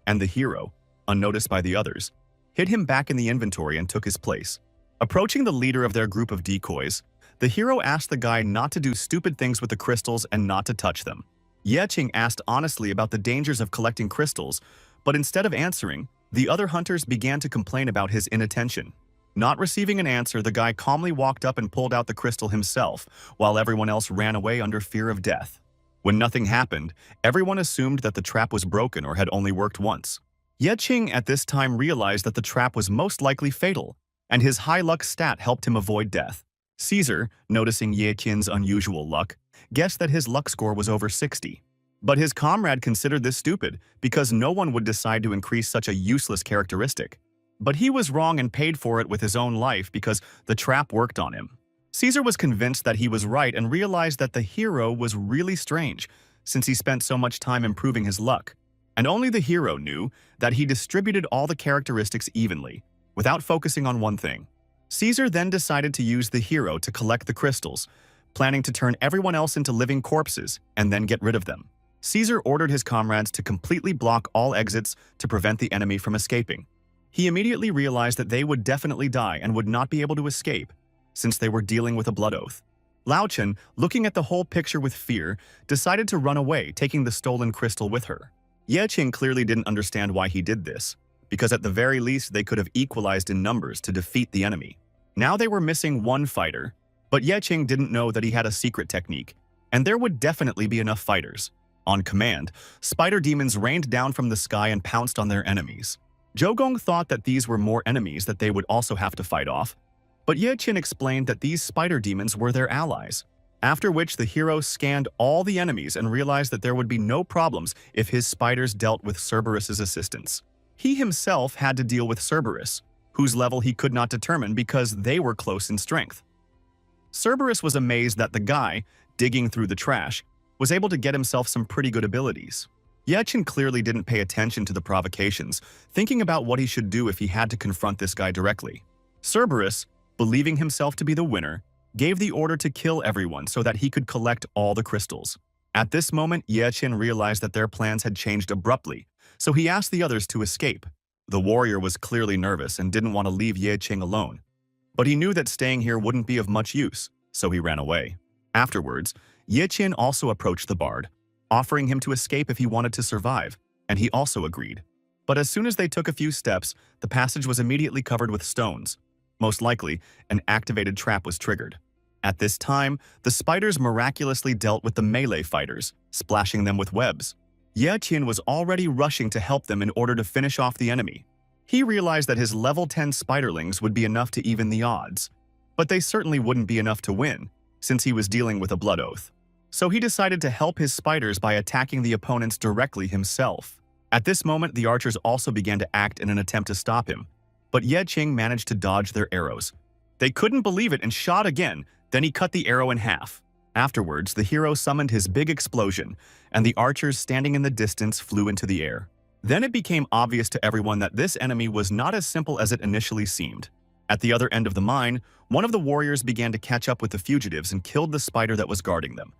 Speaker 1: and the hero, unnoticed by the others, hid him back in the inventory and took his place. Approaching the leader of their group of decoys, the hero asked the guy not to do stupid things with the crystals and not to touch them. Ye Qing asked honestly about the dangers of collecting crystals, but instead of answering, the other hunters began to complain about his inattention. Not receiving an answer, the guy calmly walked up and pulled out the crystal himself, while everyone else ran away under fear of death. When nothing happened, everyone assumed that the trap was broken or had only worked once. Ye Qing at this time realized that the trap was most likely fatal, and his high luck stat helped him avoid death. Caesar, noticing Ye Qing's unusual luck, guessed that his luck score was over 60. But his comrade considered this stupid, because no one would decide to increase such a useless characteristic. But he was wrong and paid for it with his own life because the trap worked on him. Caesar was convinced that he was right and realized that the hero was really strange, since he spent so much time improving his luck. And only the hero knew that he distributed all the characteristics evenly, without focusing on one thing. Caesar then decided to use the hero to collect the crystals, planning to turn everyone else into living corpses and then get rid of them. Caesar ordered his comrades to completely block all exits to prevent the enemy from escaping. He immediately realized that they would definitely die and would not be able to escape, since they were dealing with a blood oath. Lao Chen, looking at the whole picture with fear, decided to run away, taking the stolen crystal with her. Ye Qing clearly didn't understand why he did this, because at the very least they could have equalized in numbers to defeat the enemy. Now they were missing one fighter, but Ye Qing didn't know that he had a secret technique, and there would definitely be enough fighters. On command, spider demons rained down from the sky and pounced on their enemies. Zhou Gong thought that these were more enemies that they would also have to fight off, but Ye Qin explained that these spider demons were their allies, after which the hero scanned all the enemies and realized that there would be no problems if his spiders dealt with Cerberus's assistance. He himself had to deal with Cerberus, whose level he could not determine because they were close in strength. Cerberus was amazed that the guy, digging through the trash, was able to get himself some pretty good abilities. Ye Qin clearly didn't pay attention to the provocations, thinking about what he should do if he had to confront this guy directly. Cerberus, believing himself to be the winner, gave the order to kill everyone so that he could collect all the crystals. At this moment, Ye Qin realized that their plans had changed abruptly, so he asked the others to escape. The warrior was clearly nervous and didn't want to leave Ye Qing alone, but he knew that staying here wouldn't be of much use, so he ran away. Afterwards, Ye Qin also approached the bard, offering him to escape if he wanted to survive, and he also agreed. But as soon as they took a few steps, the passage was immediately covered with stones. Most likely, an activated trap was triggered. At this time, the spiders miraculously dealt with the melee fighters, splashing them with webs. Ye Qin was already rushing to help them in order to finish off the enemy. He realized that his level 10 spiderlings would be enough to even the odds, but they certainly wouldn't be enough to win, since he was dealing with a blood oath. So he decided to help his spiders by attacking the opponents directly himself. At this moment, the archers also began to act in an attempt to stop him, but Ye Qing managed to dodge their arrows. They couldn't believe it and shot again, then he cut the arrow in half. Afterwards, the hero summoned his big explosion, and the archers standing in the distance flew into the air. Then it became obvious to everyone that this enemy was not as simple as it initially seemed. At the other end of the mine, one of the warriors began to catch up with the fugitives and killed the spider that was guarding them,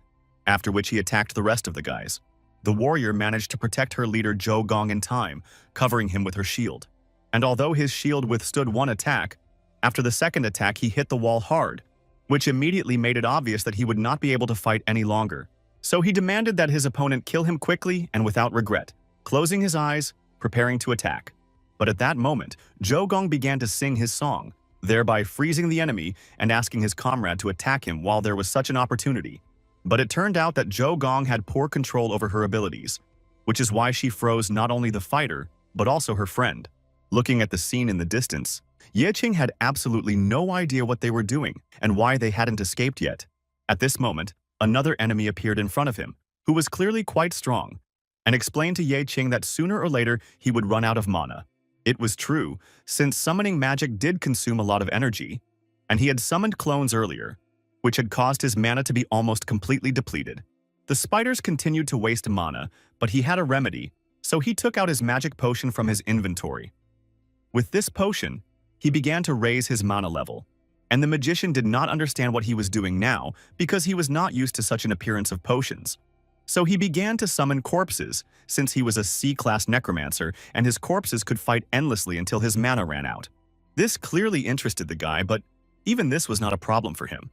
Speaker 1: after which he attacked the rest of the guys. The warrior managed to protect her leader Zhou Gong in time, covering him with her shield. And although his shield withstood one attack, after the second attack he hit the wall hard, which immediately made it obvious that he would not be able to fight any longer. So he demanded that his opponent kill him quickly and without regret, closing his eyes, preparing to attack. But at that moment, Zhou Gong began to sing his song, thereby freezing the enemy and asking his comrade to attack him while there was such an opportunity. But it turned out that Zhou Gong had poor control over her abilities, which is why she froze not only the fighter, but also her friend. Looking at the scene in the distance, Ye Qing had absolutely no idea what they were doing and why they hadn't escaped yet. At this moment, another enemy appeared in front of him, who was clearly quite strong, and explained to Ye Qing that sooner or later he would run out of mana. It was true, since summoning magic did consume a lot of energy, and he had summoned clones earlier, which had caused his mana to be almost completely depleted. The spiders continued to waste mana, but he had a remedy, so he took out his magic potion from his inventory. With this potion, he began to raise his mana level, and the magician did not understand what he was doing now because he was not used to such an appearance of potions. So he began to summon corpses, since he was a C-class necromancer and his corpses could fight endlessly until his mana ran out. This clearly interested the guy, but even this was not a problem for him,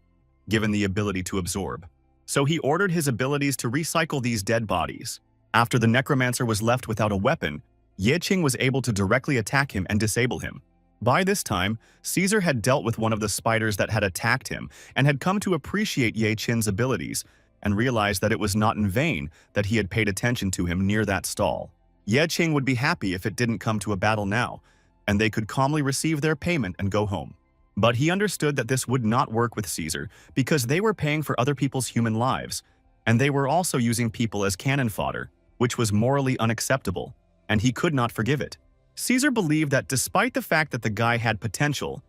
Speaker 1: given the ability to absorb. So he ordered his abilities to recycle these dead bodies. After the necromancer was left without a weapon, Ye Qing was able to directly attack him and disable him. By this time, Caesar had dealt with one of the spiders that had attacked him and had come to appreciate Ye Qin's abilities and realized that it was not in vain that he had paid attention to him near that stall. Ye Qing would be happy if it didn't come to a battle now, and they could calmly receive their payment and go home. But he understood that this would not work with Caesar because they were paying for other people's human lives, and they were also using people as cannon fodder, which was morally unacceptable, and he could not forgive it. Caesar believed that despite the fact that the guy had potential,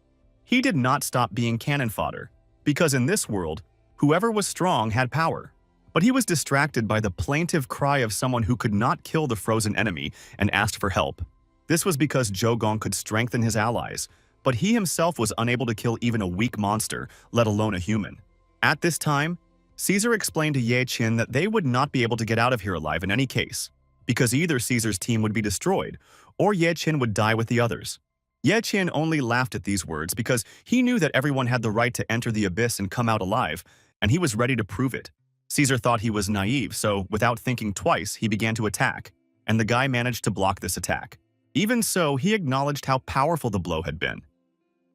Speaker 1: he did not stop being cannon fodder, because in this world, whoever was strong had power. But he was distracted by the plaintive cry of someone who could not kill the frozen enemy and asked for help. This was because Zhou Gong could strengthen his allies, but he himself was unable to kill even a weak monster, let alone a human. At this time, Caesar explained to Ye Qin that they would not be able to get out of here alive in any case, because either Caesar's team would be destroyed, or Ye Qin would die with the others. Ye Qin only laughed at these words because he knew that everyone had the right to enter the abyss and come out alive, and he was ready to prove it. Caesar thought he was naive, so without thinking twice, he began to attack, and the guy managed to block this attack. Even so, he acknowledged how powerful the blow had been.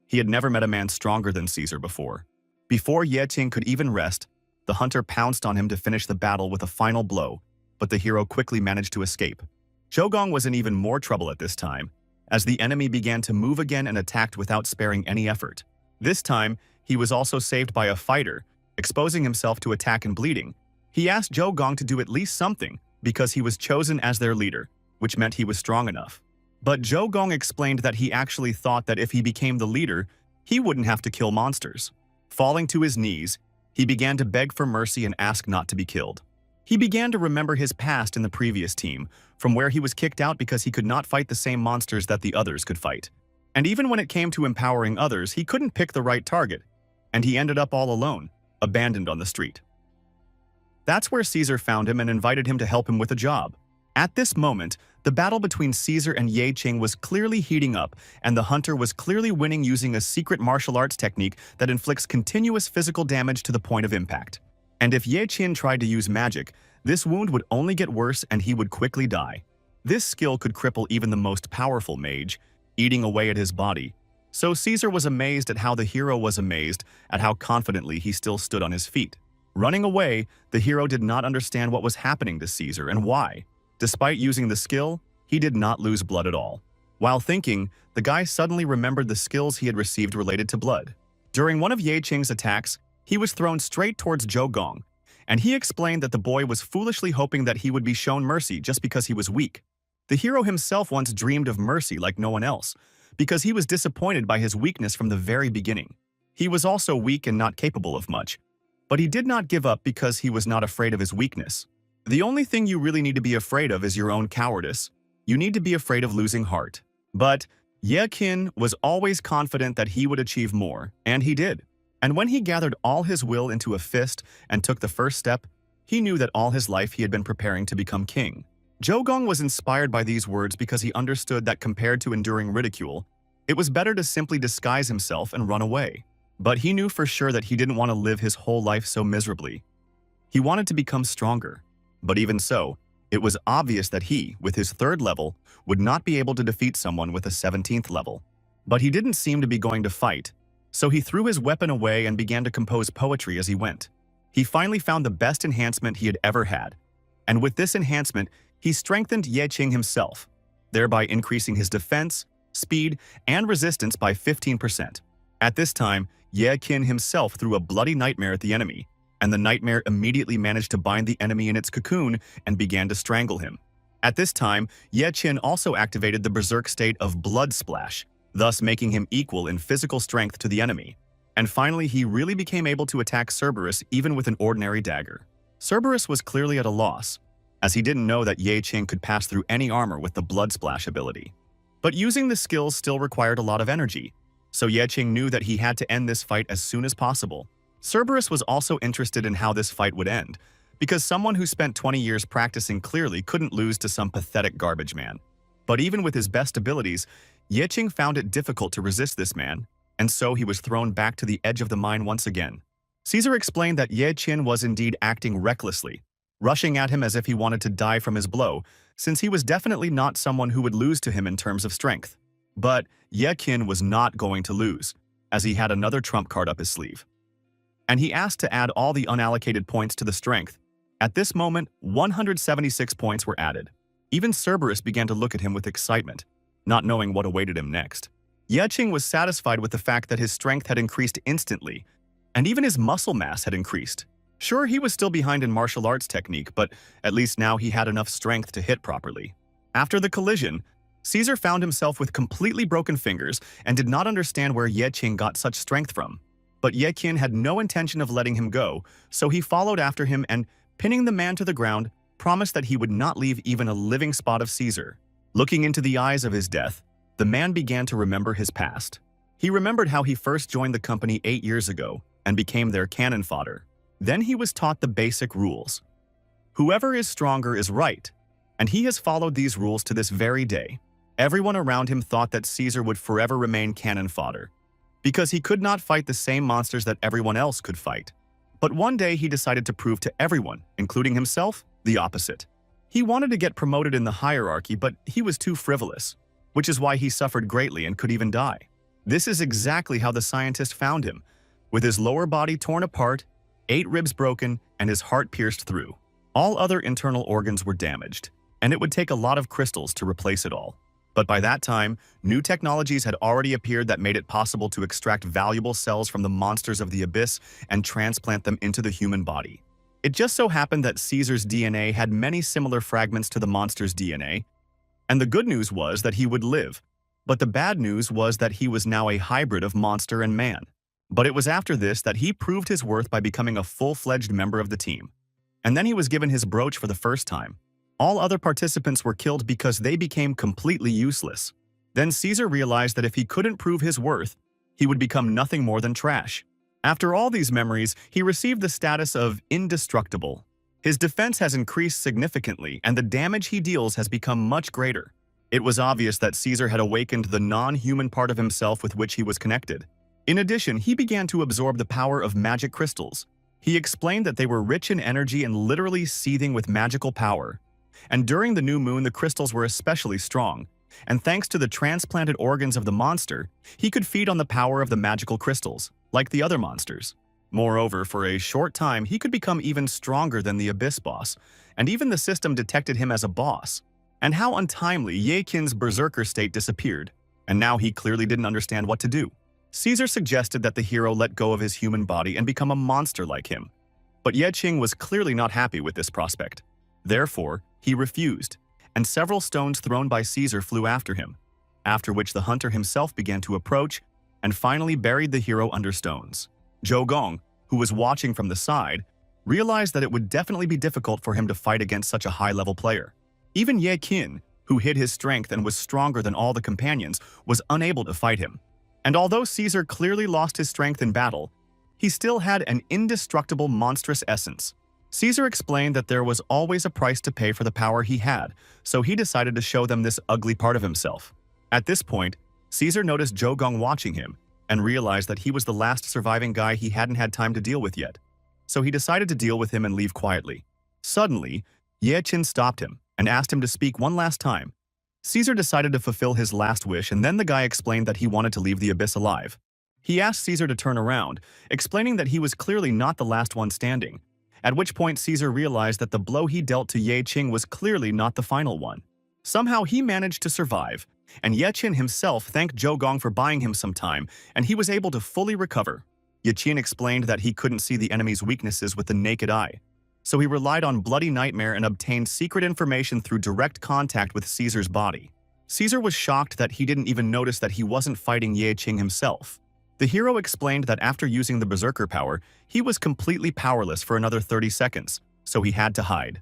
Speaker 1: He had never met a man stronger than Caesar before. Before Ye Qin could even rest, the hunter pounced on him to finish the battle with a final blow, but the hero quickly managed to escape. Zhou Gong was in even more trouble at this time, as the enemy began to move again and attacked without sparing any effort. This time, he was also saved by a fighter, exposing himself to attack and bleeding. He asked Zhou Gong to do at least something because he was chosen as their leader, which meant he was strong enough. But Zhou Gong explained that he actually thought that if he became the leader, he wouldn't have to kill monsters. Falling to his knees, he began to beg for mercy and ask not to be killed. He began to remember his past in the previous team, from where he was kicked out because he could not fight the same monsters that the others could fight. And even when it came to empowering others, he couldn't pick the right target, and he ended up all alone, abandoned on the street. That's where Caesar found him and invited him to help him with a job. At this moment, the battle between Caesar and Ye Qin was clearly heating up, and the hunter was clearly winning using a secret martial arts technique that inflicts continuous physical damage to the point of impact. And if Ye Qin tried to use magic, this wound would only get worse and he would quickly die. This skill could cripple even the most powerful mage, eating away at his body. So Caesar was amazed at how the hero was amazed at how confidently he still stood on his feet. Running away, the hero did not understand what was happening to Caesar and why. Despite using the skill, he did not lose blood at all. While thinking, the guy suddenly remembered the skills he had received related to blood. During one of Ye Qing's attacks, he was thrown straight towards Zhou Gong, and he explained that the boy was foolishly hoping that he would be shown mercy just because he was weak. The hero himself once dreamed of mercy like no one else, because he was disappointed by his weakness from the very beginning. He was also weak and not capable of much, but he did not give up because he was not afraid of his weakness. The only thing you really need to be afraid of is your own cowardice. You need to be afraid of losing heart. But Ye Qin was always confident that he would achieve more, and he did. And when he gathered all his will into a fist and took the first step, he knew that all his life he had been preparing to become king. Zhou Gong was inspired by these words because he understood that compared to enduring ridicule, it was better to simply disguise himself and run away. But he knew for sure that he didn't want to live his whole life so miserably. He wanted to become stronger. But even so, it was obvious that he, with his 3rd level, would not be able to defeat someone with a 17th level. But he didn't seem to be going to fight, so he threw his weapon away and began to compose poetry as he went. He finally found the best enhancement he had ever had, and with this enhancement, he strengthened Ye Qing himself, thereby increasing his defense, speed, and resistance by 15%. At this time, Ye Qin himself threw a bloody nightmare at the enemy, and the nightmare immediately managed to bind the enemy in its cocoon and began to strangle him. At this time, Ye Qin also activated the berserk state of Blood Splash, thus making him equal in physical strength to the enemy. And finally, he really became able to attack Cerberus even with an ordinary dagger. Cerberus was clearly at a loss, as he didn't know that Ye Qin could pass through any armor with the Blood Splash ability. But using the skills still required a lot of energy, so Ye Qin knew that he had to end this fight as soon as possible. Cerberus was also interested in how this fight would end, because someone who spent 20 years practicing clearly couldn't lose to some pathetic garbage man. But even with his best abilities, Ye Qin found it difficult to resist this man, and so he was thrown back to the edge of the mine once again. Caesar explained that Ye Qin was indeed acting recklessly, rushing at him as if he wanted to die from his blow, since he was definitely not someone who would lose to him in terms of strength. But Ye Qin was not going to lose, as he had another trump card up his sleeve. And he asked to add all the unallocated points to the strength. At this moment, 176 points were added. Even Cerberus began to look at him with excitement, not knowing what awaited him next. Ye Qin was satisfied with the fact that his strength had increased instantly, and even his muscle mass had increased. Sure, he was still behind in martial arts technique, but at least now he had enough strength to hit properly. After the collision, Caesar found himself with completely broken fingers and did not understand where Ye Qin got such strength from. But Ye Qin had no intention of letting him go, so he followed after him and, pinning the man to the ground, promised that he would not leave even a living spot of Caesar. Looking into the eyes of his death, the man began to remember his past. He remembered how he first joined the company 8 years ago and became their cannon fodder. Then he was taught the basic rules. Whoever is stronger is right, and he has followed these rules to this very day. Everyone around him thought that Caesar would forever remain cannon fodder, because he could not fight the same monsters that everyone else could fight. But one day he decided to prove to everyone, including himself, the opposite. He wanted to get promoted in the hierarchy, but he was too frivolous, which is why he suffered greatly and could even die. This is exactly how the scientist found him, with his lower body torn apart, 8 ribs broken, and his heart pierced through. All other internal organs were damaged, and it would take a lot of crystals to replace it all. But by that time, new technologies had already appeared that made it possible to extract valuable cells from the monsters of the abyss and transplant them into the human body. It just so happened that Caesar's DNA had many similar fragments to the monster's DNA, and the good news was that he would live, but the bad news was that he was now a hybrid of monster and man. But it was after this that he proved his worth by becoming a full-fledged member of the team. And then he was given his brooch for the first time. All other participants were killed because they became completely useless. Then Caesar realized that if he couldn't prove his worth, he would become nothing more than trash. After all these memories, he received the status of indestructible. His defense has increased significantly, and the damage he deals has become much greater. It was obvious that Caesar had awakened the non-human part of himself with which he was connected. In addition, he began to absorb the power of magic crystals. He explained that they were rich in energy and literally seething with magical power. And during the new moon, the crystals were especially strong. And thanks to the transplanted organs of the monster, he could feed on the power of the magical crystals, like the other monsters. Moreover, for a short time, he could become even stronger than the Abyss boss, and even the system detected him as a boss. And how untimely Ye Qin's berserker state disappeared, and now he clearly didn't understand what to do. Caesar suggested that the hero let go of his human body and become a monster like him. But Ye Qin was clearly not happy with this prospect. Therefore, he refused, and several stones thrown by Caesar flew after him, after which the hunter himself began to approach and finally buried the hero under stones. Zhou Gong, who was watching from the side, realized that it would definitely be difficult for him to fight against such a high-level player. Even Ye Qin, who hid his strength and was stronger than all the companions, was unable to fight him. And although Caesar clearly lost his strength in battle, he still had an indestructible monstrous essence. Caesar explained that there was always a price to pay for the power he had, so he decided to show them this ugly part of himself. At this point, Caesar noticed Zhou Gong watching him and realized that he was the last surviving guy he hadn't had time to deal with yet. So he decided to deal with him and leave quietly. Suddenly, Ye Qin stopped him and asked him to speak one last time. Caesar decided to fulfill his last wish, and then the guy explained that he wanted to leave the abyss alive. He asked Caesar to turn around, explaining that he was clearly not the last one standing, at which point Caesar realized that the blow he dealt to Ye Qin was clearly not the final one. Somehow he managed to survive, and Ye Qin himself thanked Zhou Gong for buying him some time, and he was able to fully recover. Ye Qin explained that he couldn't see the enemy's weaknesses with the naked eye, so he relied on Bloody Nightmare and obtained secret information through direct contact with Caesar's body. Caesar was shocked that he didn't even notice that he wasn't fighting Ye Qin himself. The hero explained that after using the berserker power, he was completely powerless for another 30 seconds, so he had to hide.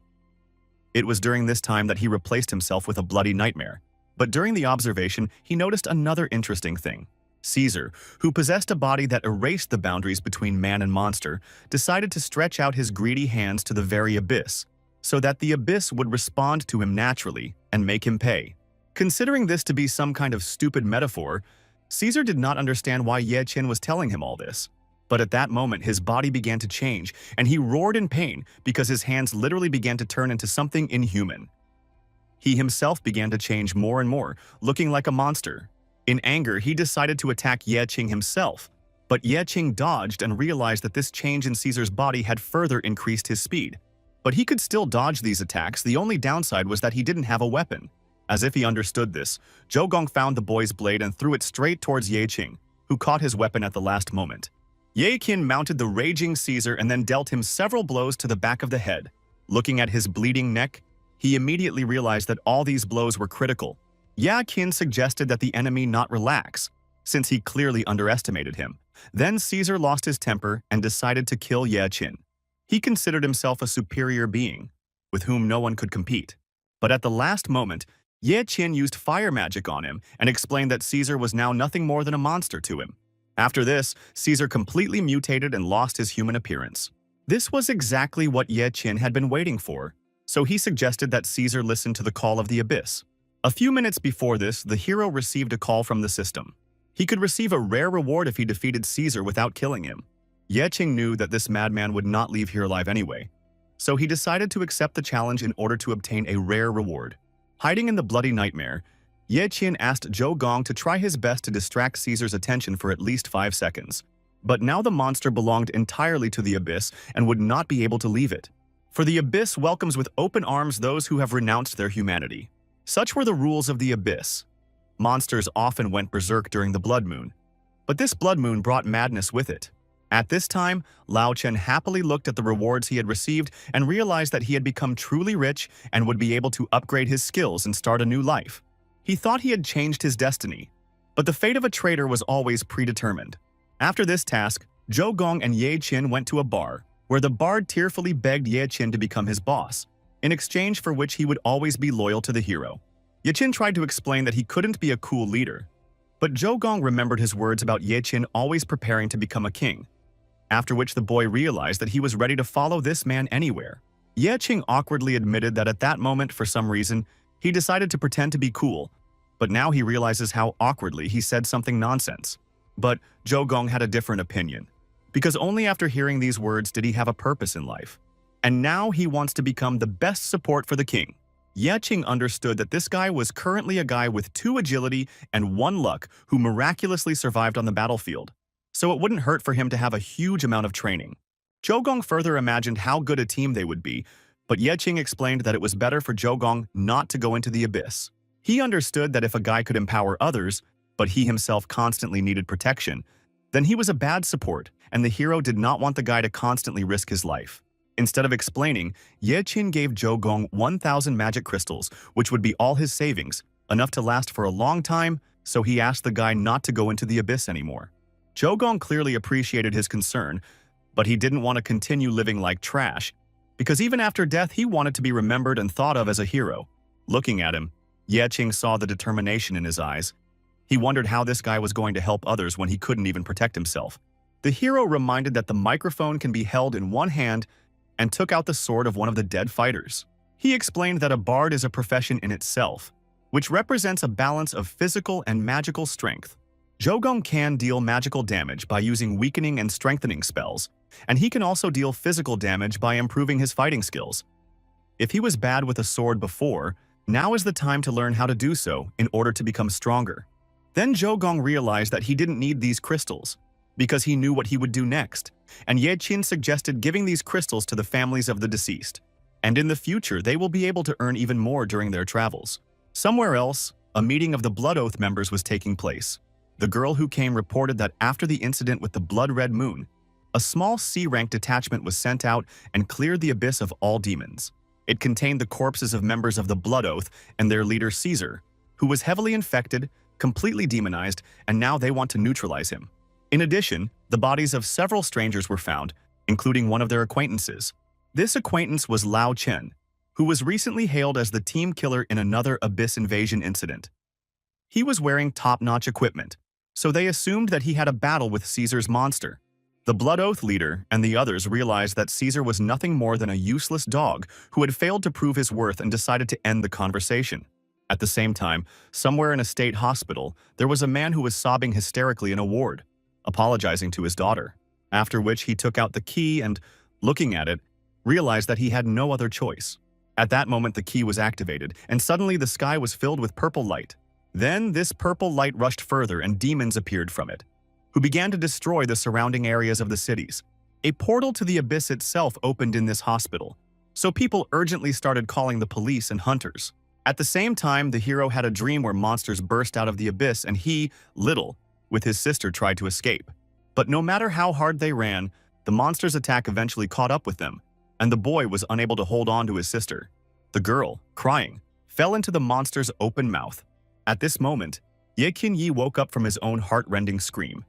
Speaker 1: It was during this time that he replaced himself with a Bloody Nightmare. But during the observation, he noticed another interesting thing. Caesar, who possessed a body that erased the boundaries between man and monster, decided to stretch out his greedy hands to the very abyss, so that the abyss would respond to him naturally and make him pay. Considering this to be some kind of stupid metaphor, Caesar did not understand why Ye Qin was telling him all this. But at that moment, his body began to change, and he roared in pain because his hands literally began to turn into something inhuman. He himself began to change more and more, looking like a monster. In anger, he decided to attack Ye Qin himself, but Ye Qin dodged and realized that this change in Caesar's body had further increased his speed. But he could still dodge these attacks, the only downside was that he didn't have a weapon. As if he understood this, Zhou Gong found the boy's blade and threw it straight towards Ye Qin, who caught his weapon at the last moment. Ye Qin mounted the raging Caesar and then dealt him several blows to the back of the head. Looking at his bleeding neck, he immediately realized that all these blows were critical. Ye Qin suggested that the enemy not relax, since he clearly underestimated him. Then Caesar lost his temper and decided to kill Ye Qin. He considered himself a superior being, with whom no one could compete. But at the last moment, Ye Qin used fire magic on him and explained that Caesar was now nothing more than a monster to him. After this, Caesar completely mutated and lost his human appearance. This was exactly what Ye Qin had been waiting for, so he suggested that Caesar listen to the call of the abyss. A few minutes before this, the hero received a call from the system. He could receive a rare reward if he defeated Caesar without killing him. Ye Qin knew that this madman would not leave here alive anyway, so he decided to accept the challenge in order to obtain a rare reward. Hiding in the bloody nightmare, Ye Qin asked Zhou Gong to try his best to distract Caesar's attention for at least 5 seconds. But now the monster belonged entirely to the abyss and would not be able to leave it. For the abyss welcomes with open arms those who have renounced their humanity. Such were the rules of the abyss. Monsters often went berserk during the blood moon, but this blood moon brought madness with it. At this time, Lao Chen happily looked at the rewards he had received and realized that he had become truly rich and would be able to upgrade his skills and start a new life. He thought he had changed his destiny, but the fate of a traitor was always predetermined. After this task, Zhou Gong and Ye Qin went to a bar, where the bard tearfully begged Ye Qin to become his boss, in exchange for which he would always be loyal to the hero. Ye Qin tried to explain that he couldn't be a cool leader, but Zhou Gong remembered his words about Ye Qin always preparing to become a king, after which the boy realized that he was ready to follow this man anywhere. Ye Qin awkwardly admitted that at that moment, for some reason, he decided to pretend to be cool, but now he realizes how awkwardly he said something nonsense. But Zhou Gong had a different opinion, because only after hearing these words did he have a purpose in life. And now he wants to become the best support for the king. Ye Qin understood that this guy was currently a guy with 2 agility and 1 luck who miraculously survived on the battlefield, so it wouldn't hurt for him to have a huge amount of training. Zhou Gong further imagined how good a team they would be, but Ye Qin explained that it was better for Zhou Gong not to go into the abyss. He understood that if a guy could empower others, but he himself constantly needed protection, then he was a bad support, and the hero did not want the guy to constantly risk his life. Instead of explaining, Ye Qin gave Zhou Gong 1,000 magic crystals, which would be all his savings, enough to last for a long time, so he asked the guy not to go into the abyss anymore. Zhou Gong clearly appreciated his concern, but he didn't want to continue living like trash, because even after death he wanted to be remembered and thought of as a hero. Looking at him, Ye Qin saw the determination in his eyes. He wondered how this guy was going to help others when he couldn't even protect himself. The hero reminded that the microphone can be held in one hand and took out the sword of one of the dead fighters. He explained that a bard is a profession in itself, which represents a balance of physical and magical strength. Zhou Gong can deal magical damage by using weakening and strengthening spells, and he can also deal physical damage by improving his fighting skills. If he was bad with a sword before, now is the time to learn how to do so in order to become stronger. Then Zhou Gong realized that he didn't need these crystals, because he knew what he would do next, and Ye Qin suggested giving these crystals to the families of the deceased, and in the future they will be able to earn even more during their travels. Somewhere else, a meeting of the Blood Oath members was taking place. The girl who came reported that after the incident with the Blood Red Moon, a small C-rank detachment was sent out and cleared the abyss of all demons. It contained the corpses of members of the Blood Oath and their leader Caesar, who was heavily infected, completely demonized, and now they want to neutralize him. In addition, the bodies of several strangers were found, including one of their acquaintances. This acquaintance was Lao Chen, who was recently hailed as the team killer in another abyss invasion incident. He was wearing top-notch equipment, so they assumed that he had a battle with Caesar's monster. The Blood Oath leader and the others realized that Caesar was nothing more than a useless dog who had failed to prove his worth and decided to end the conversation. At the same time, somewhere in a state hospital, there was a man who was sobbing hysterically in a ward, apologizing to his daughter, after which he took out the key and, looking at it, realized that he had no other choice. At that moment the key was activated, and suddenly the sky was filled with purple light. Then this purple light rushed further and demons appeared from it, who began to destroy the surrounding areas of the cities. A portal to the abyss itself opened in this hospital, so people urgently started calling the police and hunters. At the same time, the hero had a dream where monsters burst out of the abyss and he, Little, with his sister tried to escape. But no matter how hard they ran, the monster's attack eventually caught up with them, and the boy was unable to hold on to his sister. The girl, crying, fell into the monster's open mouth. At this moment, Ye Qin Yi woke up from his own heart-rending scream.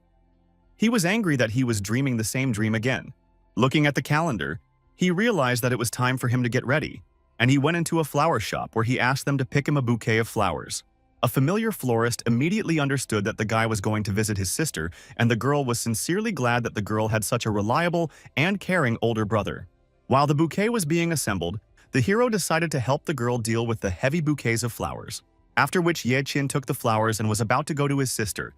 Speaker 1: He was angry that he was dreaming the same dream again. Looking at the calendar, he realized that it was time for him to get ready, and he went into a flower shop where he asked them to pick him a bouquet of flowers. A familiar florist immediately understood that the guy was going to visit his sister, and the girl was sincerely glad that the girl had such a reliable and caring older brother. While the bouquet was being assembled, the hero decided to help the girl deal with the heavy bouquets of flowers, after which Ye Qin took the flowers and was about to go to his sister.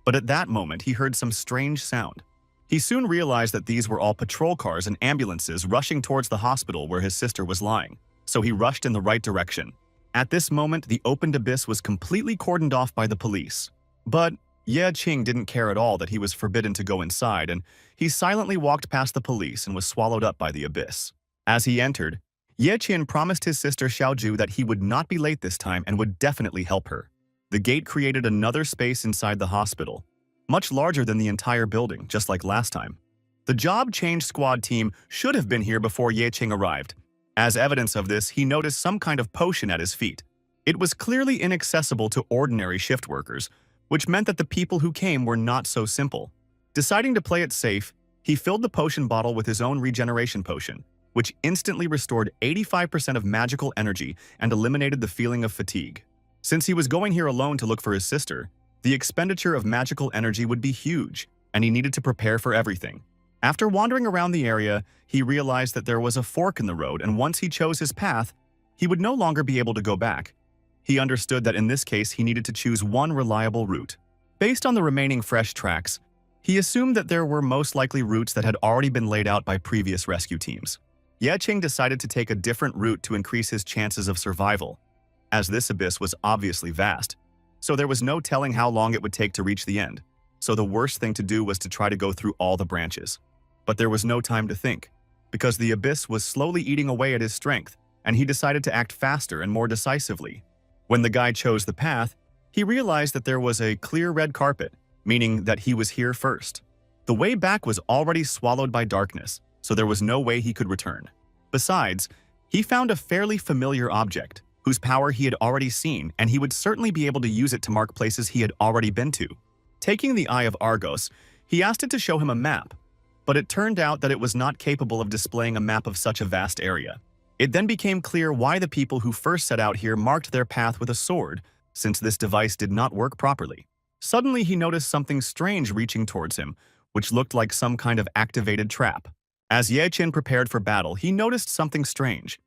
Speaker 1: But at that moment, he heard some strange sound. He soon realized that these were all patrol cars and ambulances rushing towards the hospital where his sister was lying, so he rushed in the right direction. At this moment, the opened abyss was completely cordoned off by the police. But Ye Qing didn't care at all that he was forbidden to go inside, and he silently walked past the police and was swallowed up by the abyss. As he entered, Ye Qin promised his sister Xiaoju that he would not be late this time and would definitely help her. The gate created another space inside the hospital, much larger than the entire building, just like last time. The job change squad team should have been here before Ye Qing arrived. As evidence of this, he noticed some kind of potion at his feet. It was clearly inaccessible to ordinary shift workers, which meant that the people who came were not so simple. Deciding to play it safe, he filled the potion bottle with his own regeneration potion, which instantly restored 85% of magical energy and eliminated the feeling of fatigue. Since he was going here alone to look for his sister, the expenditure of magical energy would be huge, and he needed to prepare for everything. After wandering around the area, he realized that there was a fork in the road, and once he chose his path, he would no longer be able to go back. He understood that in this case he needed to choose one reliable route. Based on the remaining fresh tracks, he assumed that there were most likely routes that had already been laid out by previous rescue teams. Ye Qing decided to take a different route to increase his chances of survival, as this abyss was obviously vast, so there was no telling how long it would take to reach the end. So the worst thing to do was to try to go through all the branches. But there was no time to think, because the abyss was slowly eating away at his strength, and he decided to act faster and more decisively. When the guy chose the path, he realized that there was a clear red carpet, meaning that he was here first. The way back was already swallowed by darkness, so there was no way he could return. Besides, he found a fairly familiar object, whose power he had already seen, and he would certainly be able to use it to mark places he had already been to. Taking the Eye of Argos, he asked it to show him a map, but it turned out that it was not capable of displaying a map of such a vast area. It then became clear why the people who first set out here marked their path with a sword, since this device did not work properly. Suddenly, he noticed something strange reaching towards him, which looked like some kind of activated trap. As Ye Qin prepared for battle, he noticed something strange.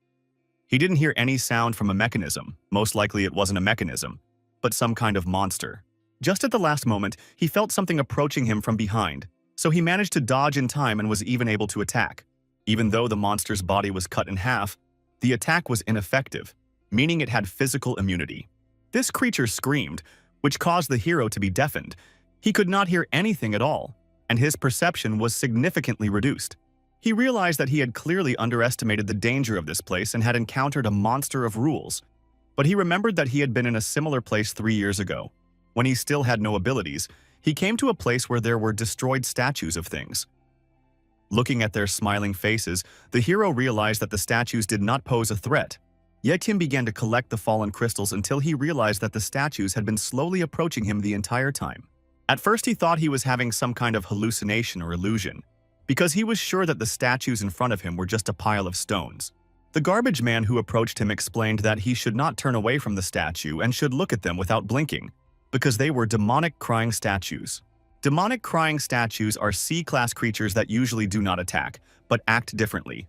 Speaker 1: He didn't hear any sound from a mechanism. Most likely it wasn't a mechanism, but some kind of monster. Just at the last moment, he felt something approaching him from behind, so he managed to dodge in time and was even able to attack. Even though the monster's body was cut in half, the attack was ineffective, meaning it had physical immunity. This creature screamed, which caused the hero to be deafened. He could not hear anything at all, and his perception was significantly reduced. He realized that he had clearly underestimated the danger of this place and had encountered a monster of rules, but he remembered that he had been in a similar place 3 years ago. When he still had no abilities, he came to a place where there were destroyed statues of things. Looking at their smiling faces, the hero realized that the statues did not pose a threat. Yet Tim began to collect the fallen crystals until he realized that the statues had been slowly approaching him the entire time. At first he thought he was having some kind of hallucination or illusion, because he was sure that the statues in front of him were just a pile of stones. The garbage man who approached him explained that he should not turn away from the statue and should look at them without blinking, because they were demonic crying statues. Demonic crying statues are C-class creatures that usually do not attack, but act differently.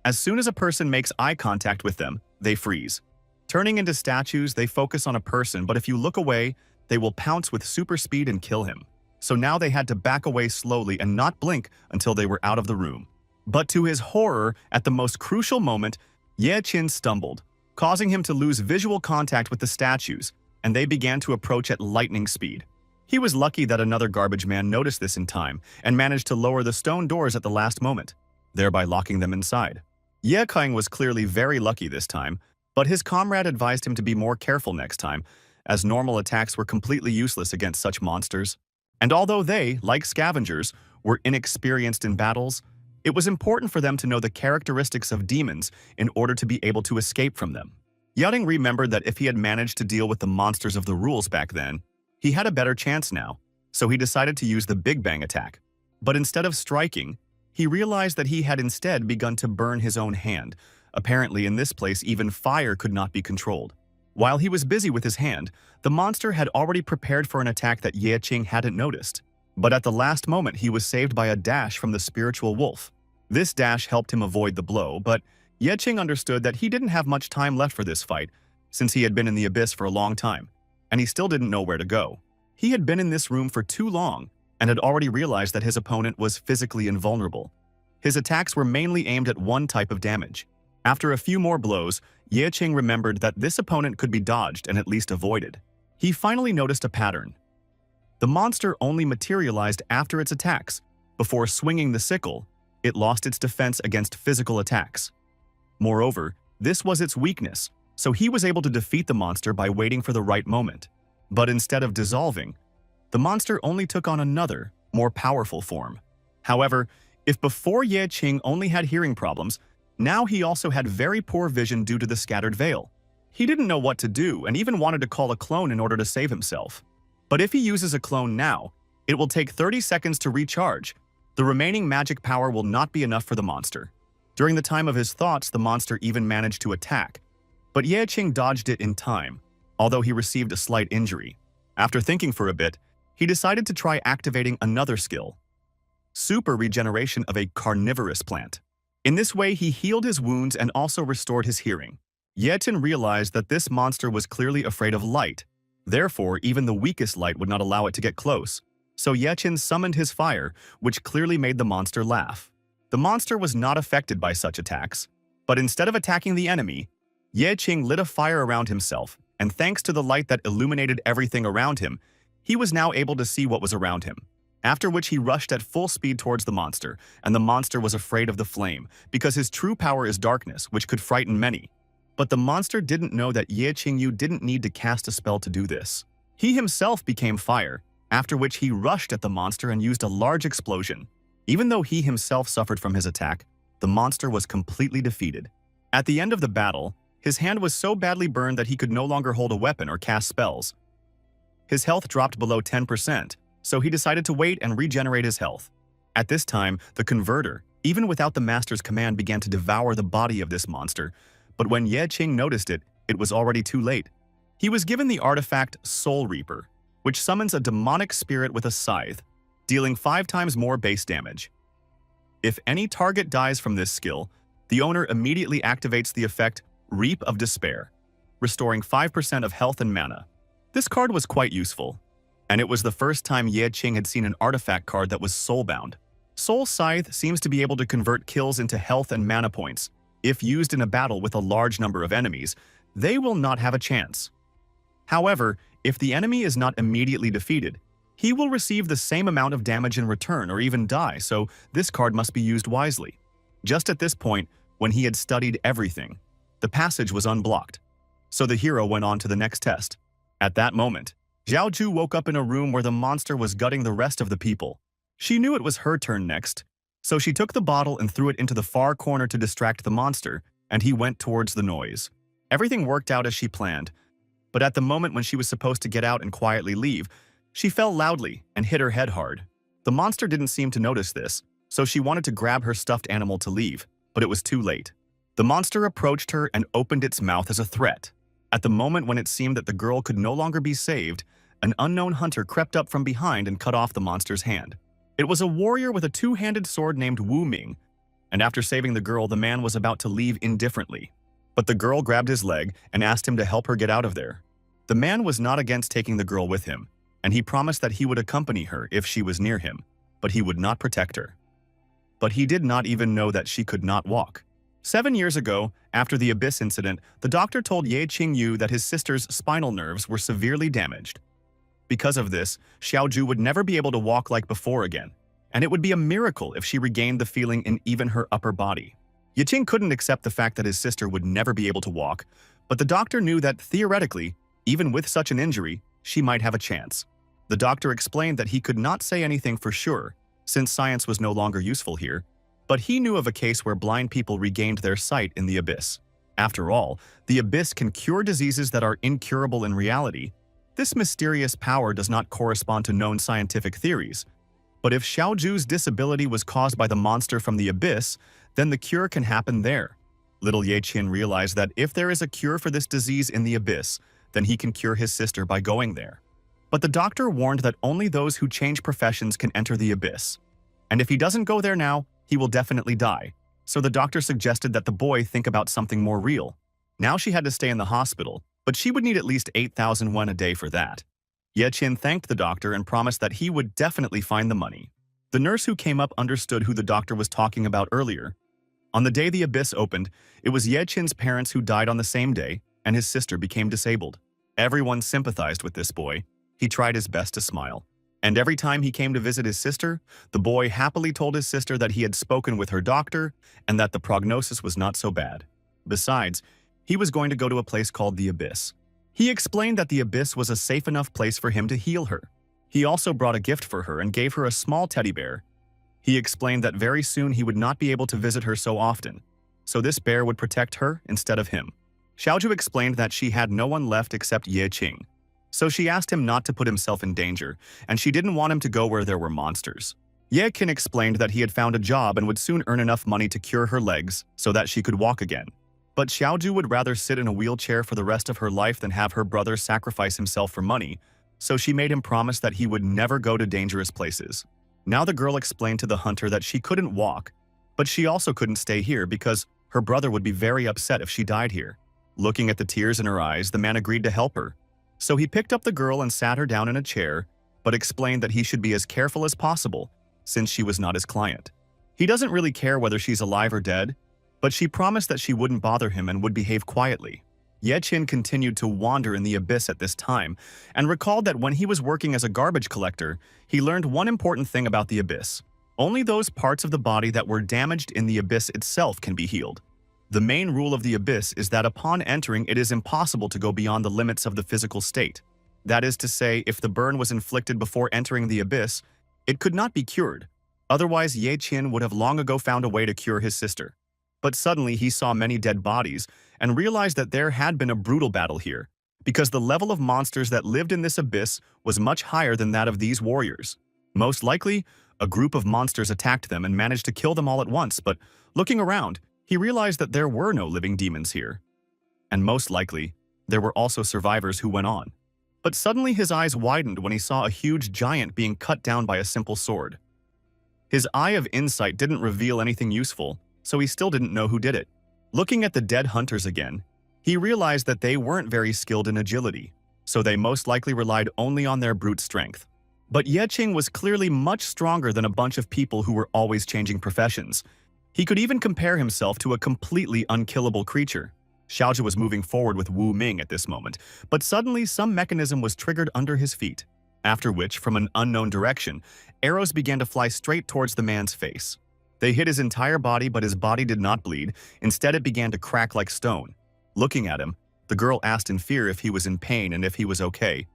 Speaker 1: As soon as a person makes eye contact with them, they freeze. Turning into statues, they focus on a person, but if you look away, they will pounce with super speed and kill him. So now they had to back away slowly and not blink until they were out of the room. But to his horror, at the most crucial moment, Ye Qin stumbled, causing him to lose visual contact with the statues, and they began to approach at lightning speed. He was lucky that another garbage man noticed this in time and managed to lower the stone doors at the last moment, thereby locking them inside. Ye Qing was clearly very lucky this time, but his comrade advised him to be more careful next time, as normal attacks were completely useless against such monsters. And although they, like scavengers, were inexperienced in battles, it was important for them to know the characteristics of demons in order to be able to escape from them. Yuding remembered that if he had managed to deal with the monsters of the rules back then, he had a better chance now, so he decided to use the Big Bang attack. But instead of striking, he realized that he had instead begun to burn his own hand. Apparently in this place even fire could not be controlled. While he was busy with his hand, the monster had already prepared for an attack that Ye Qing hadn't noticed. But at the last moment, he was saved by a dash from the spiritual wolf. This dash helped him avoid the blow, but Ye Qing understood that he didn't have much time left for this fight, since he had been in the abyss for a long time, and he still didn't know where to go. He had been in this room for too long, and had already realized that his opponent was physically invulnerable. His attacks were mainly aimed at one type of damage. After a few more blows, Ye Qing remembered that this opponent could be dodged and at least avoided. He finally noticed a pattern. The monster only materialized after its attacks. Before swinging the sickle, it lost its defense against physical attacks. Moreover, this was its weakness, so he was able to defeat the monster by waiting for the right moment. But instead of dissolving, the monster only took on another, more powerful form. However, if before Ye Qing only had hearing problems, now he also had very poor vision due to the scattered veil. He didn't know what to do and even wanted to call a clone in order to save himself. But if he uses a clone now, it will take 30 seconds to recharge. The remaining magic power will not be enough for the monster. During the time of his thoughts, the monster even managed to attack. But Ye Qing dodged it in time, although he received a slight injury. After thinking for a bit, he decided to try activating another skill: super regeneration of a carnivorous plant. In this way, he healed his wounds and also restored his hearing. Ye Qing realized that this monster was clearly afraid of light. Therefore, even the weakest light would not allow it to get close. So Ye Qing summoned his fire, which clearly made the monster laugh. The monster was not affected by such attacks, but instead of attacking the enemy, Ye Qing lit a fire around himself, and thanks to the light that illuminated everything around him, he was now able to see what was around him. After which he rushed at full speed towards the monster, and the monster was afraid of the flame, because his true power is darkness, which could frighten many. But the monster didn't know that Ye Qingyu didn't need to cast a spell to do this. He himself became fire, after which he rushed at the monster and used a large explosion. Even though he himself suffered from his attack, the monster was completely defeated. At the end of the battle, his hand was so badly burned that he could no longer hold a weapon or cast spells. His health dropped below 10%, so he decided to wait and regenerate his health. At this time, the converter, even without the master's command, began to devour the body of this monster, but when Ye Qing noticed it, it was already too late. He was given the artifact Soul Reaper, which summons a demonic spirit with a scythe, dealing 5 times more base damage. If any target dies from this skill, the owner immediately activates the effect Reap of Despair, restoring 5% of health and mana. This card was quite useful, and it was the first time Ye Qing had seen an artifact card that was soulbound. Soul Scythe seems to be able to convert kills into health and mana points. If used in a battle with a large number of enemies, they will not have a chance. However, if the enemy is not immediately defeated, he will receive the same amount of damage in return or even die, so this card must be used wisely. Just at this point, when he had studied everything, the passage was unblocked. So the hero went on to the next test. At that moment, Zhao Ju woke up in a room where the monster was gutting the rest of the people. She knew it was her turn next, so she took the bottle and threw it into the far corner to distract the monster, and he went towards the noise. Everything worked out as she planned, but at the moment when she was supposed to get out and quietly leave, she fell loudly and hit her head hard. The monster didn't seem to notice this, so she wanted to grab her stuffed animal to leave, but it was too late. The monster approached her and opened its mouth as a threat. At the moment when it seemed that the girl could no longer be saved, an unknown hunter crept up from behind and cut off the monster's hand. It was a warrior with a 2-handed sword named Wu Ming, and after saving the girl, the man was about to leave indifferently. But the girl grabbed his leg and asked him to help her get out of there. The man was not against taking the girl with him, and he promised that he would accompany her if she was near him, but he would not protect her. But he did not even know that she could not walk. 7 years ago, after the Abyss incident, the doctor told Ye Qingyu that his sister's spinal nerves were severely damaged. Because of this, Xiaoju would never be able to walk like before again, and it would be a miracle if she regained the feeling in even her upper body. Ye Qing couldn't accept the fact that his sister would never be able to walk, but the doctor knew that theoretically, even with such an injury, she might have a chance. The doctor explained that he could not say anything for sure, since science was no longer useful here, but he knew of a case where blind people regained their sight in the Abyss. After all, the Abyss can cure diseases that are incurable in reality. This mysterious power does not correspond to known scientific theories. But if Xiaoju's disability was caused by the monster from the Abyss, then the cure can happen there. Little Ye Qin realized that if there is a cure for this disease in the abyss, then he can cure his sister by going there. But the doctor warned that only those who change professions can enter the abyss. And if he doesn't go there now, he will definitely die. So the doctor suggested that the boy think about something more real. Now she had to stay in the hospital, but she would need at least 8,000 won a day for that. Ye Qin thanked the doctor and promised that he would definitely find the money. The nurse who came up understood who the doctor was talking about earlier. On the day the abyss opened, it was Ye Qin's parents who died on the same day, and his sister became disabled. Everyone sympathized with this boy. He tried his best to smile. And every time he came to visit his sister, the boy happily told his sister that he had spoken with her doctor and that the prognosis was not so bad. Besides, he was going to go to a place called the Abyss. He explained that the Abyss was a safe enough place for him to heal her. He also brought a gift for her and gave her a small teddy bear. He explained that very soon he would not be able to visit her so often, so this bear would protect her instead of him. Xiaozhu explained that she had no one left except Ye Qing. So she asked him not to put himself in danger, and she didn't want him to go where there were monsters. Ye Qin explained that he had found a job and would soon earn enough money to cure her legs so that she could walk again. But Xiaozhu would rather sit in a wheelchair for the rest of her life than have her brother sacrifice himself for money, so she made him promise that he would never go to dangerous places. Now the girl explained to the hunter that she couldn't walk, but she also couldn't stay here because her brother would be very upset if she died here. Looking at the tears in her eyes, the man agreed to help her. So he picked up the girl and sat her down in a chair, but explained that he should be as careful as possible since she was not his client. He doesn't really care whether she's alive or dead, but she promised that she wouldn't bother him and would behave quietly. Ye Qin continued to wander in the abyss at this time and recalled that when he was working as a garbage collector, he learned one important thing about the abyss. Only those parts of the body that were damaged in the abyss itself can be healed. The main rule of the abyss is that upon entering, it is impossible to go beyond the limits of the physical state. That is to say, if the burn was inflicted before entering the abyss, it could not be cured. Otherwise, Ye Qin would have long ago found a way to cure his sister. But suddenly he saw many dead bodies and realized that there had been a brutal battle here, because the level of monsters that lived in this abyss was much higher than that of these warriors. Most likely, a group of monsters attacked them and managed to kill them all at once, but looking around, he realized that there were no living demons here. And most likely, there were also survivors who went on. But suddenly his eyes widened when he saw a huge giant being cut down by a simple sword. His eye of insight didn't reveal anything useful, so he still didn't know who did it. Looking at the dead hunters again, he realized that they weren't very skilled in agility, so they most likely relied only on their brute strength. But Ye Qing was clearly much stronger than a bunch of people who were always changing professions. He could even compare himself to a completely unkillable creature. Xiaozhu was moving forward with Wu Ming at this moment, but suddenly some mechanism was triggered under his feet, after which, from an unknown direction, arrows began to fly straight towards the man's face. They hit his entire body, but his body did not bleed. Instead, it began to crack like stone. Looking at him, the girl asked in fear if he was in pain and if he was okay.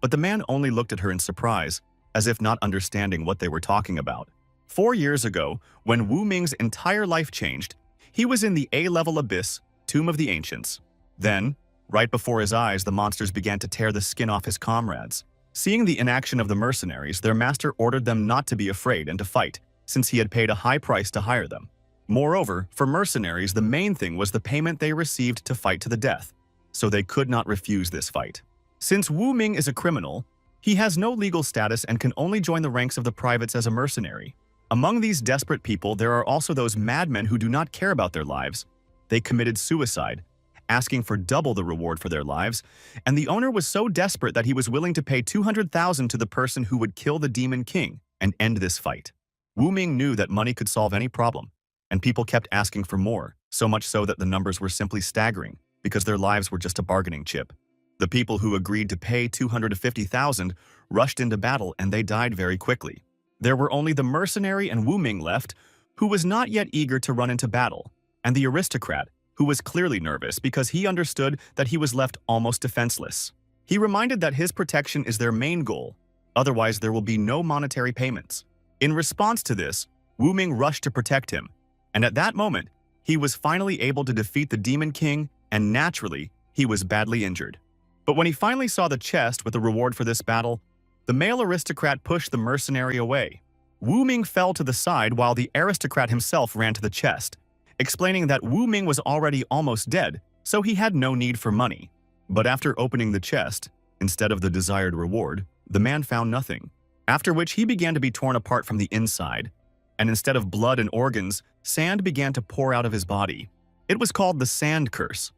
Speaker 1: But the man only looked at her in surprise, as if not understanding what they were talking about. 4 years ago, when Wu Ming's entire life changed, he was in the A-level abyss, Tomb of the Ancients. Then, right before his eyes, the monsters began to tear the skin off his comrades. Seeing the inaction of the mercenaries, their master ordered them not to be afraid and to fight, since he had paid a high price to hire them. Moreover, for mercenaries, the main thing was the payment they received to fight to the death, so they could not refuse this fight. Since Wu Ming is a criminal, he has no legal status and can only join the ranks of the privates as a mercenary. Among these desperate people, there are also those madmen who do not care about their lives. They committed suicide, asking for double the reward for their lives, and the owner was so desperate that he was willing to pay 200,000 to the person who would kill the Demon King and end this fight. Wu Ming knew that money could solve any problem, and people kept asking for more, so much so that the numbers were simply staggering, because their lives were just a bargaining chip. The people who agreed to pay 250,000 rushed into battle and they died very quickly. There were only the mercenary and Wu Ming left, who was not yet eager to run into battle, and the aristocrat, who was clearly nervous because he understood that he was left almost defenseless. He reminded that his protection is their main goal, otherwise there will be no monetary payments. In response to this, Wu Ming rushed to protect him, and at that moment, he was finally able to defeat the Demon King, and naturally, he was badly injured. But when he finally saw the chest with the reward for this battle, the male aristocrat pushed the mercenary away. Wu Ming fell to the side while the aristocrat himself ran to the chest, explaining that Wu Ming was already almost dead, so he had no need for money. But after opening the chest, instead of the desired reward, the man found nothing, after which he began to be torn apart from the inside, and instead of blood and organs, sand began to pour out of his body. It was called the Sand Curse,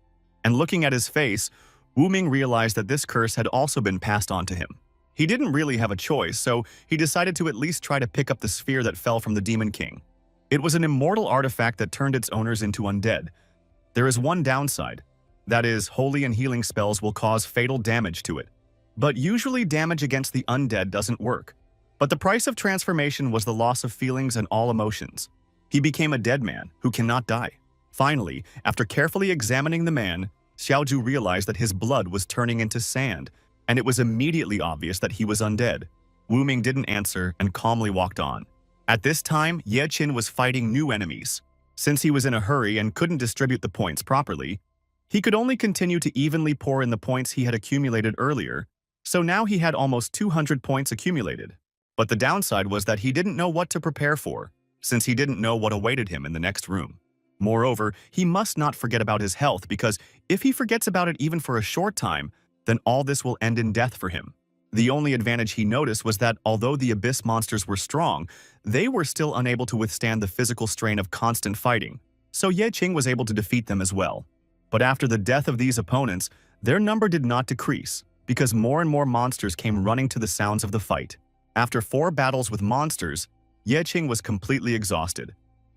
Speaker 1: and looking at his face, Wu Ming realized that this curse had also been passed on to him. He didn't really have a choice, so he decided to at least try to pick up the sphere that fell from the Demon King. It was an immortal artifact that turned its owners into undead. There is one downside. That is, holy and healing spells will cause fatal damage to it. But usually damage against the undead doesn't work. But the price of transformation was the loss of feelings and all emotions. He became a dead man who cannot die. Finally, after carefully examining the man, Xiaozhu realized that his blood was turning into sand, and it was immediately obvious that he was undead. Wu Ming didn't answer and calmly walked on. At this time, Ye Qin was fighting new enemies. Since he was in a hurry and couldn't distribute the points properly, he could only continue to evenly pour in the points he had accumulated earlier, so now he had almost 200 points accumulated. But the downside was that he didn't know what to prepare for, since he didn't know what awaited him in the next room. Moreover, he must not forget about his health, because if he forgets about it even for a short time, then all this will end in death for him. The only advantage he noticed was that although the abyss monsters were strong, they were still unable to withstand the physical strain of constant fighting, so Ye Qing was able to defeat them as well. But after the death of these opponents, their number did not decrease, because more and more monsters came running to the sounds of the fight. After 4 battles with monsters, Ye Qing was completely exhausted.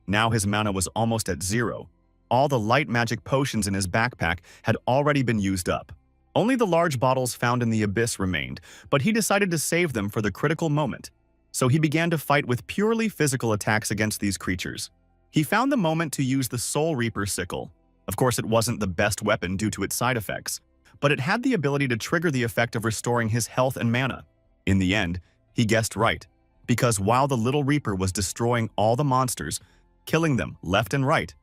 Speaker 1: Now his mana was almost at 0. All the light magic potions in his backpack had already been used up. Only the large bottles found in the abyss remained, but he decided to save them for the critical moment. So he began to fight with purely physical attacks against these creatures. He found the moment to use the Soul Reaper sickle. Of course, it wasn't the best weapon due to its side effects, but it had the ability to trigger the effect of restoring his health and mana. In the end, he guessed right, because while the Little Reaper was destroying all the monsters, killing them left and right,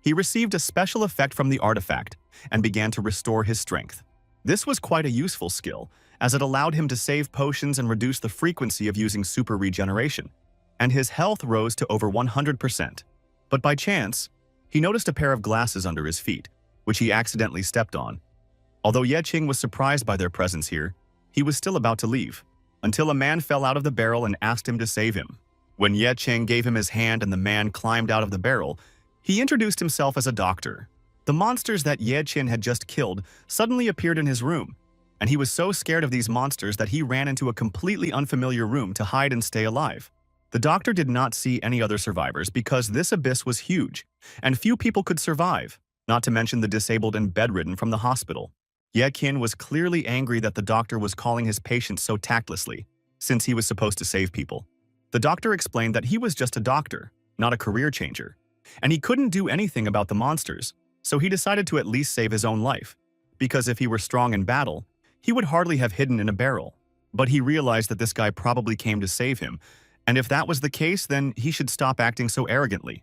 Speaker 1: he received a special effect from the artifact and began to restore his strength. This was quite a useful skill, as it allowed him to save potions and reduce the frequency of using super regeneration, and his health rose to over 100%. But by chance, he noticed a pair of glasses under his feet, which he accidentally stepped on. Although Ye Qing was surprised by their presence here, he was still about to leave, until a man fell out of the barrel and asked him to save him. When Ye Qing gave him his hand and the man climbed out of the barrel, he introduced himself as a doctor. The monsters that Ye Qin had just killed suddenly appeared in his room, and he was so scared of these monsters that he ran into a completely unfamiliar room to hide and stay alive. The doctor did not see any other survivors because this abyss was huge, and few people could survive, not to mention the disabled and bedridden from the hospital. Ye Qin was clearly angry that the doctor was calling his patients so tactlessly, since he was supposed to save people. The doctor explained that he was just a doctor, not a career changer, and he couldn't do anything about the monsters, so he decided to at least save his own life, because if he were strong in battle, he would hardly have hidden in a barrel. But he realized that this guy probably came to save him, and if that was the case, then he should stop acting so arrogantly,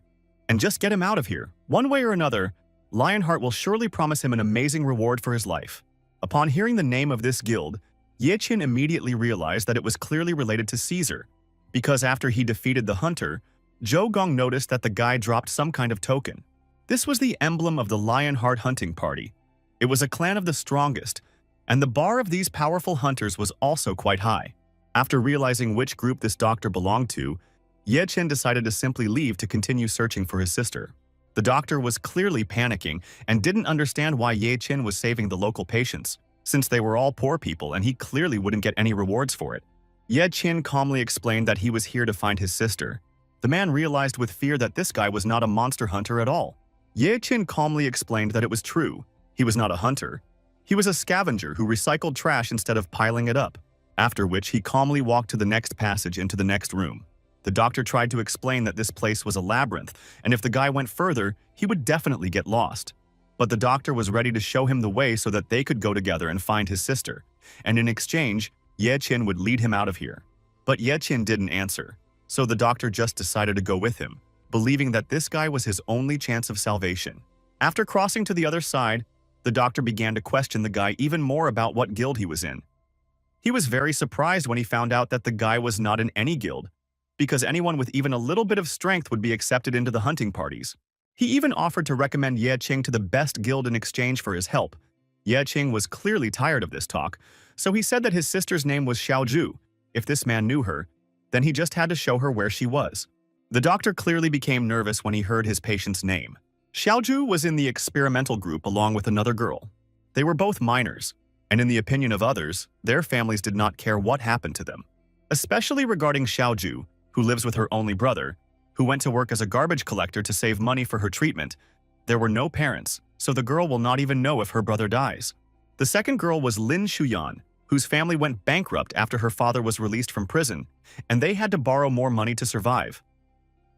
Speaker 1: and just get him out of here. One way or another, Lionheart will surely promise him an amazing reward for his life. Upon hearing the name of this guild, Ye Qin immediately realized that it was clearly related to Caesar, because after he defeated the hunter, Zhou Gong noticed that the guy dropped some kind of token. This was the emblem of the Lionheart hunting party. It was a clan of the strongest, and the bar of these powerful hunters was also quite high. After realizing which group this doctor belonged to, Ye Qin decided to simply leave to continue searching for his sister. The doctor was clearly panicking and didn't understand why Ye Qin was saving the local patients, since they were all poor people and he clearly wouldn't get any rewards for it. Ye Qin calmly explained that he was here to find his sister. The man realized with fear that this guy was not a monster hunter at all. Ye Qin calmly explained that it was true. He was not a hunter. He was a scavenger who recycled trash instead of piling it up, after which he calmly walked to the next passage into the next room. The doctor tried to explain that this place was a labyrinth, and if the guy went further, he would definitely get lost. But the doctor was ready to show him the way so that they could go together and find his sister, and in exchange, Ye Qin would lead him out of here. But Ye Qin didn't answer, so the doctor just decided to go with him, believing that this guy was his only chance of salvation. After crossing to the other side, the doctor began to question the guy even more about what guild he was in. He was very surprised when he found out that the guy was not in any guild, because anyone with even a little bit of strength would be accepted into the hunting parties. He even offered to recommend Ye Qing to the best guild in exchange for his help. Ye Qing was clearly tired of this talk, so he said that his sister's name was Xiaozhu. If this man knew her, then he just had to show her where she was. The doctor clearly became nervous when he heard his patient's name. Xiaozhu was in the experimental group along with another girl. They were both minors, and in the opinion of others, their families did not care what happened to them. Especially regarding Xiaozhu, who lives with her only brother, who went to work as a garbage collector to save money for her treatment. There were no parents, so the girl will not even know if her brother dies. The second girl was Lin Shuyan, whose family went bankrupt after her father was released from prison, and they had to borrow more money to survive.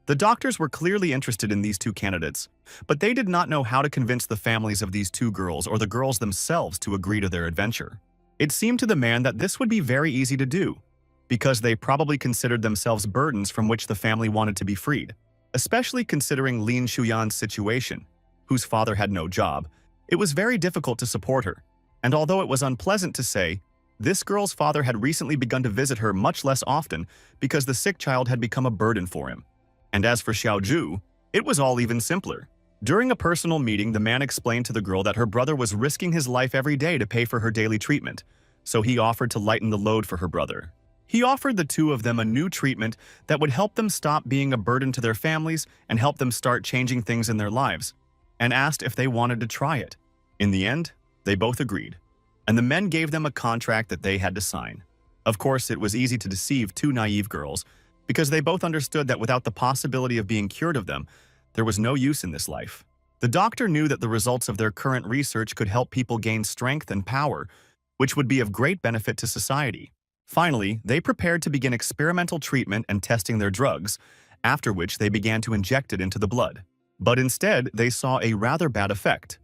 Speaker 1: The doctors were clearly interested in these two candidates, but they did not know how to convince the families of these two girls or the girls themselves to agree to their adventure. It seemed to the man that this would be very easy to do, because they probably considered themselves burdens from which the family wanted to be freed, especially considering Lin Shuyan's situation, whose father had no job. It was very difficult to support her, and although it was unpleasant to say, this girl's father had recently begun to visit her much less often because the sick child had become a burden for him. And as for Xiaozhu, it was all even simpler. During a personal meeting, the man explained to the girl that her brother was risking his life every day to pay for her daily treatment, so he offered to lighten the load for her brother. He offered the two of them a new treatment that would help them stop being a burden to their families and help them start changing things in their lives, and asked if they wanted to try it. In the end, they both agreed, and the men gave them a contract that they had to sign. Of course, it was easy to deceive two naive girls, because they both understood that without the possibility of being cured of them, there was no use in this life. The doctor knew that the results of their current research could help people gain strength and power, which would be of great benefit to society. Finally, they prepared to begin experimental treatment and testing their drugs, after which they began to inject it into the blood. But instead, they saw a rather bad effect.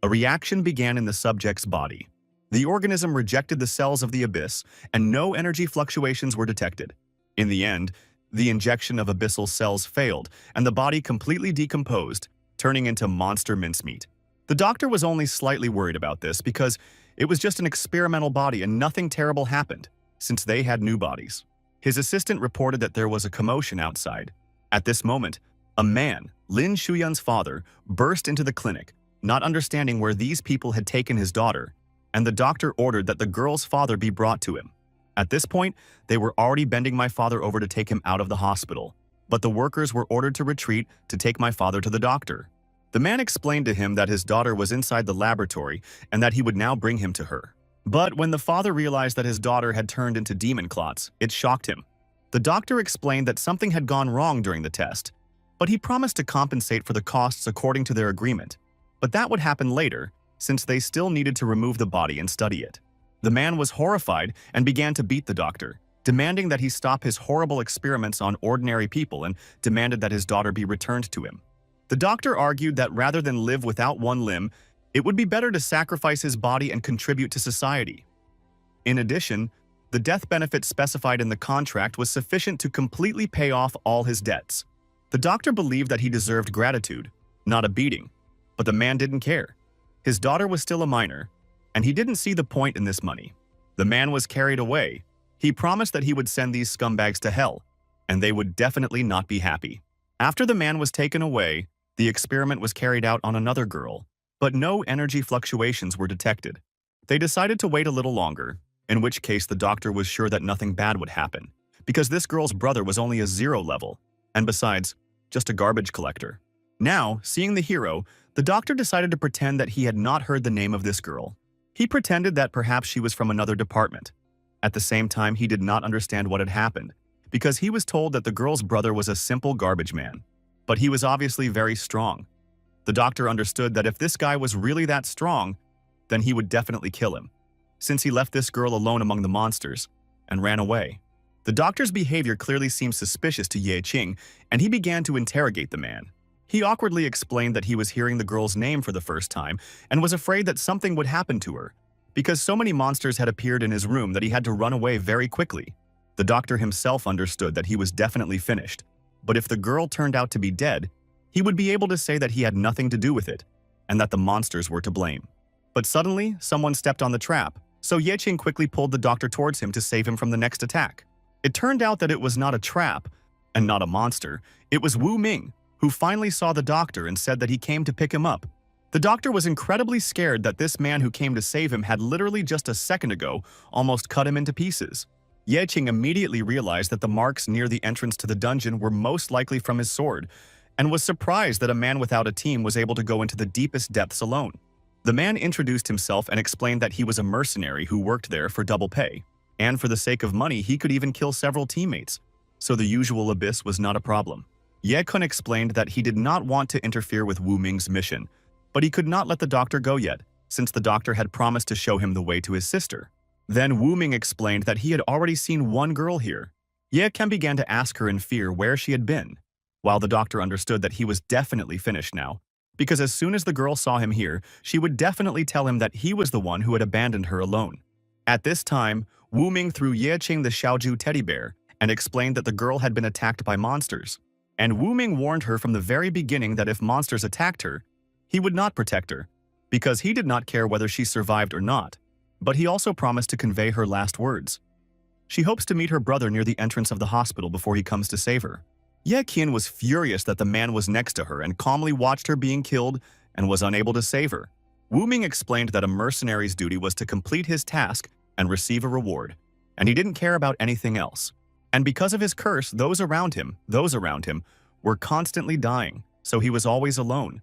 Speaker 1: A reaction began in the subject's body. The organism rejected the cells of the abyss, and no energy fluctuations were detected. In the end, the injection of abyssal cells failed, and the body completely decomposed, turning into monster mincemeat. The doctor was only slightly worried about this because it was just an experimental body and nothing terrible happened, since they had new bodies. His assistant reported that there was a commotion outside. At this moment, a man, Lin Shuyan's father, burst into the clinic, not understanding where these people had taken his daughter, and the doctor ordered that the girl's father be brought to him. At this point, they were already bending my father over to take him out of the hospital, but the workers were ordered to retreat to take my father to the doctor. The man explained to him that his daughter was inside the laboratory and that he would now bring him to her. But when the father realized that his daughter had turned into demon clots, it shocked him. The doctor explained that something had gone wrong during the test, but he promised to compensate for the costs according to their agreement. But that would happen later, since they still needed to remove the body and study it. The man was horrified and began to beat the doctor, demanding that he stop his horrible experiments on ordinary people and demanded that his daughter be returned to him. The doctor argued that rather than live without one limb, it would be better to sacrifice his body and contribute to society. In addition, the death benefit specified in the contract was sufficient to completely pay off all his debts. The doctor believed that he deserved gratitude, not a beating, but the man didn't care. His daughter was still a minor, and he didn't see the point in this money. The man was carried away. He promised that he would send these scumbags to hell, and they would definitely not be happy. After the man was taken away, the experiment was carried out on another girl, but no energy fluctuations were detected. They decided to wait a little longer, in which case the doctor was sure that nothing bad would happen, because this girl's brother was only a 0 level, and besides, just a garbage collector. Now, seeing the hero, the doctor decided to pretend that he had not heard the name of this girl. He pretended that perhaps she was from another department. At the same time, he did not understand what had happened, because he was told that the girl's brother was a simple garbage man. But he was obviously very strong. The doctor understood that if this guy was really that strong, then he would definitely kill him, since he left this girl alone among the monsters and ran away. The doctor's behavior clearly seemed suspicious to Ye Qing, and he began to interrogate the man. He awkwardly explained that he was hearing the girl's name for the first time and was afraid that something would happen to her, because so many monsters had appeared in his room that he had to run away very quickly. The doctor himself understood that he was definitely finished, but if the girl turned out to be dead, he would be able to say that he had nothing to do with it, and that the monsters were to blame. But suddenly, someone stepped on the trap, so Ye Qing quickly pulled the doctor towards him to save him from the next attack. It turned out that it was not a trap, and not a monster, it was Wu Ming, who finally saw the doctor and said that he came to pick him up. The doctor was incredibly scared that this man who came to save him had literally just a second ago almost cut him into pieces. Yeqing immediately realized that the marks near the entrance to the dungeon were most likely from his sword, and was surprised that a man without a team was able to go into the deepest depths alone. The man introduced himself and explained that he was a mercenary who worked there for double pay, and for the sake of money he could even kill several teammates, so the usual abyss was not a problem. Ye Kun explained that he did not want to interfere with Wu Ming's mission, but he could not let the doctor go yet, since the doctor had promised to show him the way to his sister. Then Wu Ming explained that he had already seen one girl here. Ye Kun began to ask her in fear where she had been, while the doctor understood that he was definitely finished now, because as soon as the girl saw him here, she would definitely tell him that he was the one who had abandoned her alone. At this time, Wu Ming threw Yeqing the Xiaoju teddy bear and explained that the girl had been attacked by monsters. And Wu Ming warned her from the very beginning that if monsters attacked her, he would not protect her, because he did not care whether she survived or not. But he also promised to convey her last words. She hopes to meet her brother near the entrance of the hospital before he comes to save her. Ye Qian was furious that the man was next to her and calmly watched her being killed and was unable to save her. Wu Ming explained that a mercenary's duty was to complete his task and receive a reward, and he didn't care about anything else. And because of his curse, those around him, were constantly dying, so he was always alone.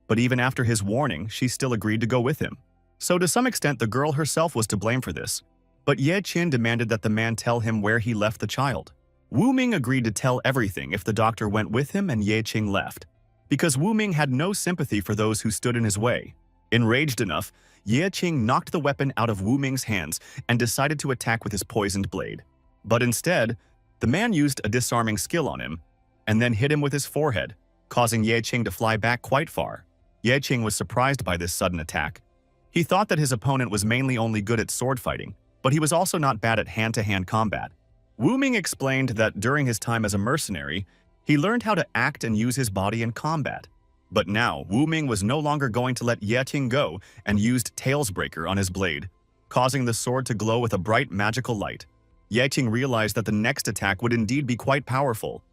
Speaker 1: But even after his warning, she still agreed to go with him. So to some extent, the girl herself was to blame for this. But Ye Qin demanded that the man tell him where he left the child. Wu Ming agreed to tell everything if the doctor went with him and Ye Qing left, because Wu Ming had no sympathy for those who stood in his way. Enraged enough, Ye Qing knocked the weapon out of Wu Ming's hands and decided to attack with his poisoned blade. But instead, the man used a disarming skill on him and then hit him with his forehead, causing Ye Qing to fly back quite far. Ye Qing was surprised by this sudden attack. He thought that his opponent was mainly only good at sword fighting, but he was also not bad at hand-to-hand combat. Wu Ming explained that during his time as a mercenary, he learned how to act and use his body in combat. But now, Wu Ming was no longer going to let Ye Qing go and used Tailsbreaker on his blade, causing the sword to glow with a bright magical light. Ye Qing realized that the next attack would indeed be quite powerful.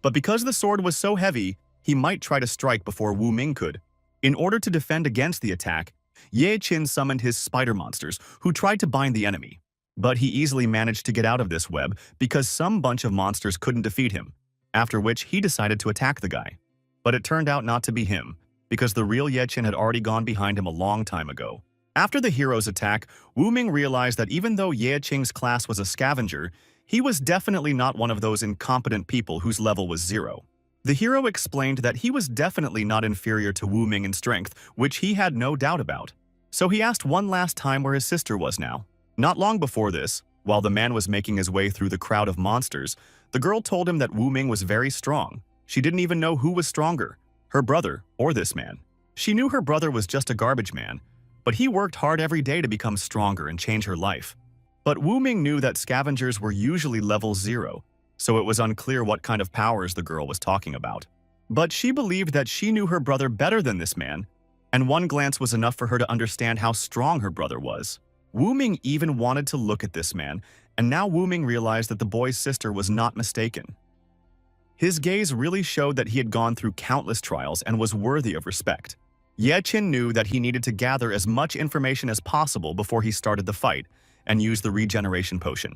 Speaker 1: But because the sword was so heavy, he might try to strike before Wu Ming could. In order to defend against the attack, Ye Qin summoned his spider monsters, who tried to bind the enemy. But he easily managed to get out of this web because some bunch of monsters couldn't defeat him, after which he decided to attack the guy. But it turned out not to be him, because the real Ye Qin had already gone behind him a long time ago. After the hero's attack, Wu Ming realized that even though Ye Qing's class was a scavenger, he was definitely not one of those incompetent people whose level was 0. The hero explained that he was definitely not inferior to Wu Ming in strength, which he had no doubt about. So he asked one last time where his sister was now. Not long before this, while the man was making his way through the crowd of monsters, the girl told him that Wu Ming was very strong. She didn't even know who was stronger, her brother or this man. She knew her brother was just a garbage man, but he worked hard every day to become stronger and change her life. But Wu Ming knew that scavengers were usually level 0, so it was unclear what kind of powers the girl was talking about. But she believed that she knew her brother better than this man, and one glance was enough for her to understand how strong her brother was. Wu Ming even wanted to look at this man, and now Wu Ming realized that the boy's sister was not mistaken. His gaze really showed that he had gone through countless trials and was worthy of respect. Ye Qin knew that he needed to gather as much information as possible before he started the fight and used the regeneration potion.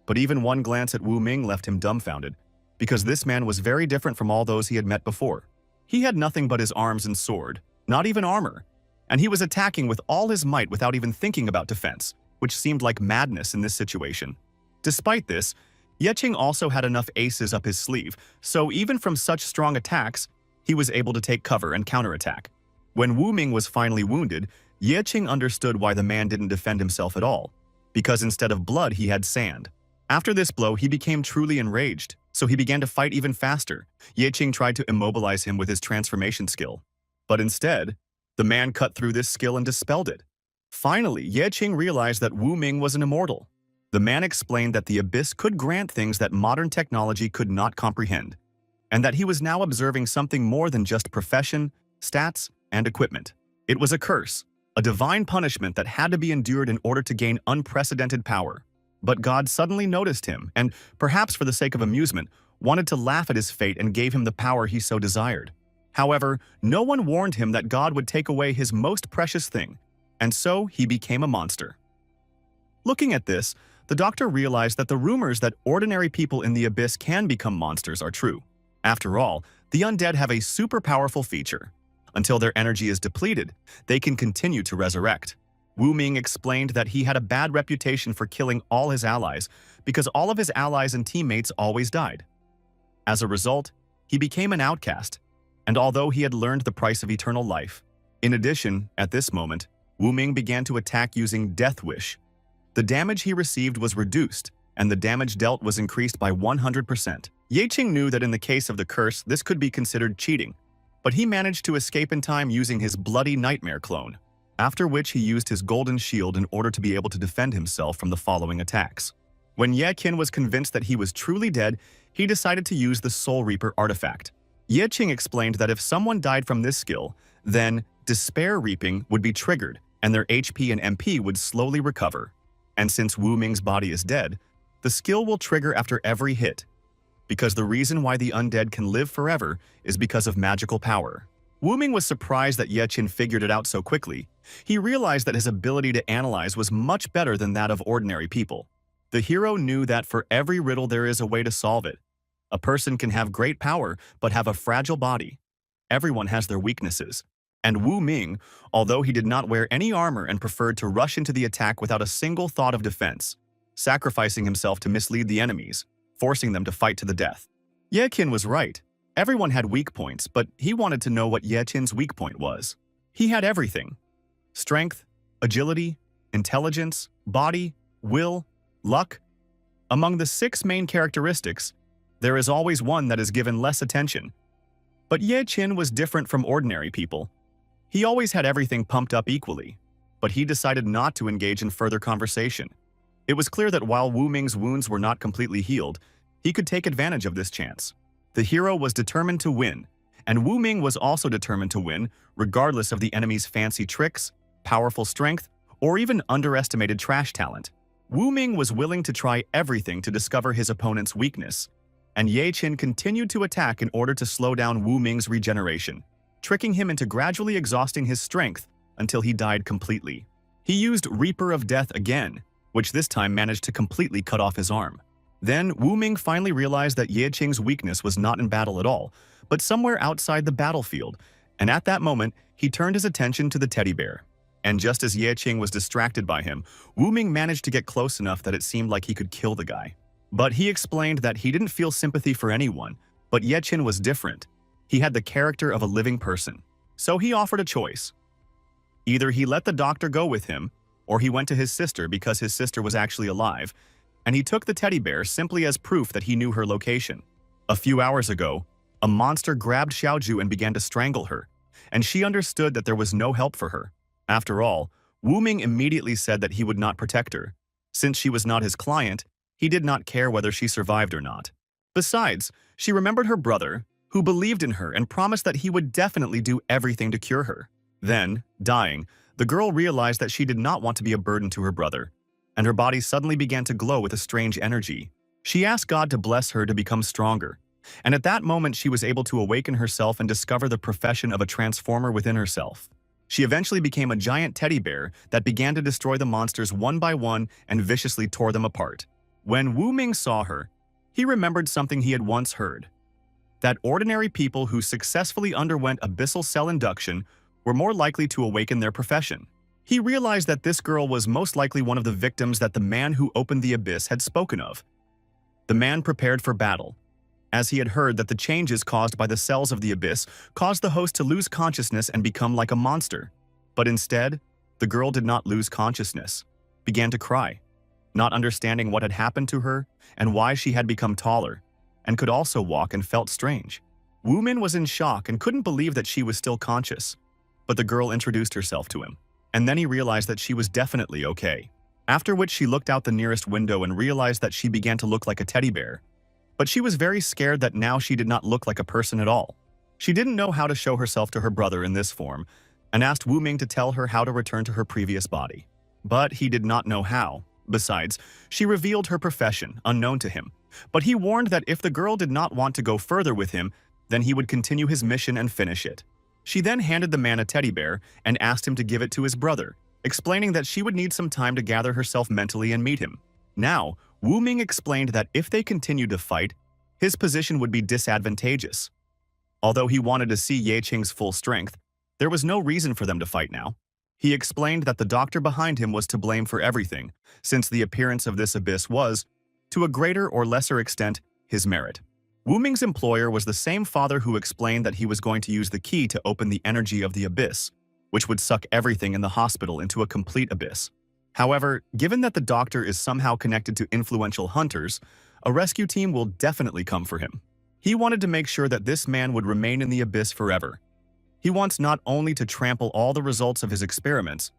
Speaker 1: But even one glance at Wu Ming left him dumbfounded, because this man was very different from all those he had met before. He had nothing but his arms and sword, not even armor, and he was attacking with all his might without even thinking about defense, which seemed like madness in this situation. Despite this, Ye Qing also had enough aces up his sleeve, so even from such strong attacks, he was able to take cover and counterattack. When Wu Ming was finally wounded, Ye Qing understood why the man didn't defend himself at all, because instead of blood he had sand. After this blow, he became truly enraged, so he began to fight even faster. Ye Qing tried to immobilize him with his transformation skill, but instead, the man cut through this skill and dispelled it. Finally, Ye Qing realized that Wu Ming was an immortal. The man explained that the abyss could grant things that modern technology could not comprehend, and that he was now observing something more than just profession, stats, and equipment. It was a curse, a divine punishment that had to be endured in order to gain unprecedented power. But God suddenly noticed him, and perhaps for the sake of amusement, wanted to laugh at his fate and gave him the power he so desired. However, no one warned him that God would take away his most precious thing, and so he became a monster. Looking at this, the doctor realized that the rumors that ordinary people in the abyss can become monsters are true. After all, the undead have a super powerful feature. Until their energy is depleted, they can continue to resurrect. Wu Ming explained that he had a bad reputation for killing all his allies because all of his allies and teammates always died. As a result, he became an outcast, and although he had learned the price of eternal life, in addition, at this moment, Wu Ming began to attack using Death Wish. The damage he received was reduced, and the damage dealt was increased by 100%. Ye Qing knew that in the case of the curse, this could be considered cheating, but he managed to escape in time using his Bloody Nightmare clone, after which he used his golden shield in order to be able to defend himself from the following attacks. When Ye Qin was convinced that he was truly dead, he decided to use the Soul Reaper artifact. Ye Qing explained that if someone died from this skill, then Despair Reaping would be triggered, and their HP and MP would slowly recover. And since Wu Ming's body is dead, the skill will trigger after every hit, because the reason why the undead can live forever is because of magical power. Wu Ming was surprised that Ye Qin figured it out so quickly. He realized that his ability to analyze was much better than that of ordinary people. The hero knew that for every riddle there is a way to solve it. A person can have great power but have a fragile body. Everyone has their weaknesses. And Wu Ming, although he did not wear any armor and preferred to rush into the attack without a single thought of defense, sacrificing himself to mislead the enemies, forcing them to fight to the death. Ye Qin was right. Everyone had weak points, but he wanted to know what Ye Qin's weak point was. He had everything: strength, agility, intelligence, body, will, luck. Among the 6 main characteristics, there is always one that is given less attention. But Ye Qin was different from ordinary people. He always had everything pumped up equally, but he decided not to engage in further conversation. It was clear that while Wu Ming's wounds were not completely healed, he could take advantage of this chance. The hero was determined to win, and Wu Ming was also determined to win, regardless of the enemy's fancy tricks, powerful strength, or even underestimated trash talent. Wu Ming was willing to try everything to discover his opponent's weakness, and Ye Qin continued to attack in order to slow down Wu Ming's regeneration, tricking him into gradually exhausting his strength until he died completely. He used Reaper of Death again, which this time managed to completely cut off his arm. Then Wu Ming finally realized that Ye Qing's weakness was not in battle at all, but somewhere outside the battlefield, and at that moment, he turned his attention to the teddy bear. And just as Ye Qing was distracted by him, Wu Ming managed to get close enough that it seemed like he could kill the guy. But he explained that he didn't feel sympathy for anyone, but Ye Qin was different. He had the character of a living person. So he offered a choice. Either he let the doctor go with him, or he went to his sister because his sister was actually alive, and he took the teddy bear simply as proof that he knew her location. A few hours ago, a monster grabbed Xiaoju and began to strangle her, and she understood that there was no help for her. After all, Wu Ming immediately said that he would not protect her. Since she was not his client, he did not care whether she survived or not. Besides, she remembered her brother, who believed in her and promised that he would definitely do everything to cure her. Then, dying, the girl realized that she did not want to be a burden to her brother, and her body suddenly began to glow with a strange energy. She asked God to bless her to become stronger, and at that moment she was able to awaken herself and discover the profession of a transformer within herself. She eventually became a giant teddy bear that began to destroy the monsters one by one and viciously tore them apart. When Wu Ming saw her, he remembered something he had once heard: that ordinary people who successfully underwent abyssal cell induction were more likely to awaken their profession. He realized that this girl was most likely one of the victims that the man who opened the abyss had spoken of. The man prepared for battle, as he had heard that the changes caused by the cells of the abyss caused the host to lose consciousness and become like a monster. But instead, the girl did not lose consciousness, began to cry, not understanding what had happened to her and why she had become taller, and could also walk and felt strange. Wu Min was in shock and couldn't believe that she was still conscious, but the girl introduced herself to him, and then he realized that she was definitely okay. After which she looked out the nearest window and realized that she began to look like a teddy bear. But she was very scared that now she did not look like a person at all. She didn't know how to show herself to her brother in this form, and asked Wu Ming to tell her how to return to her previous body. But he did not know how. Besides, she revealed her profession, unknown to him. But he warned that if the girl did not want to go further with him, then he would continue his mission and finish it. She then handed the man a teddy bear and asked him to give it to his brother, explaining that she would need some time to gather herself mentally and meet him. Now, Wu Ming explained that if they continued to fight, his position would be disadvantageous. Although he wanted to see Ye Qing's full strength, there was no reason for them to fight now. He explained that the doctor behind him was to blame for everything, since the appearance of this abyss was, to a greater or lesser extent, his merit. Wu Ming's employer was the same father who explained that he was going to use the key to open the energy of the abyss, which would suck everything in the hospital into a complete abyss. However, given that the doctor is somehow connected to influential hunters, a rescue team will definitely come for him. He wanted to make sure that this man would remain in the abyss forever. He wants not only to trample all the results of his experiments,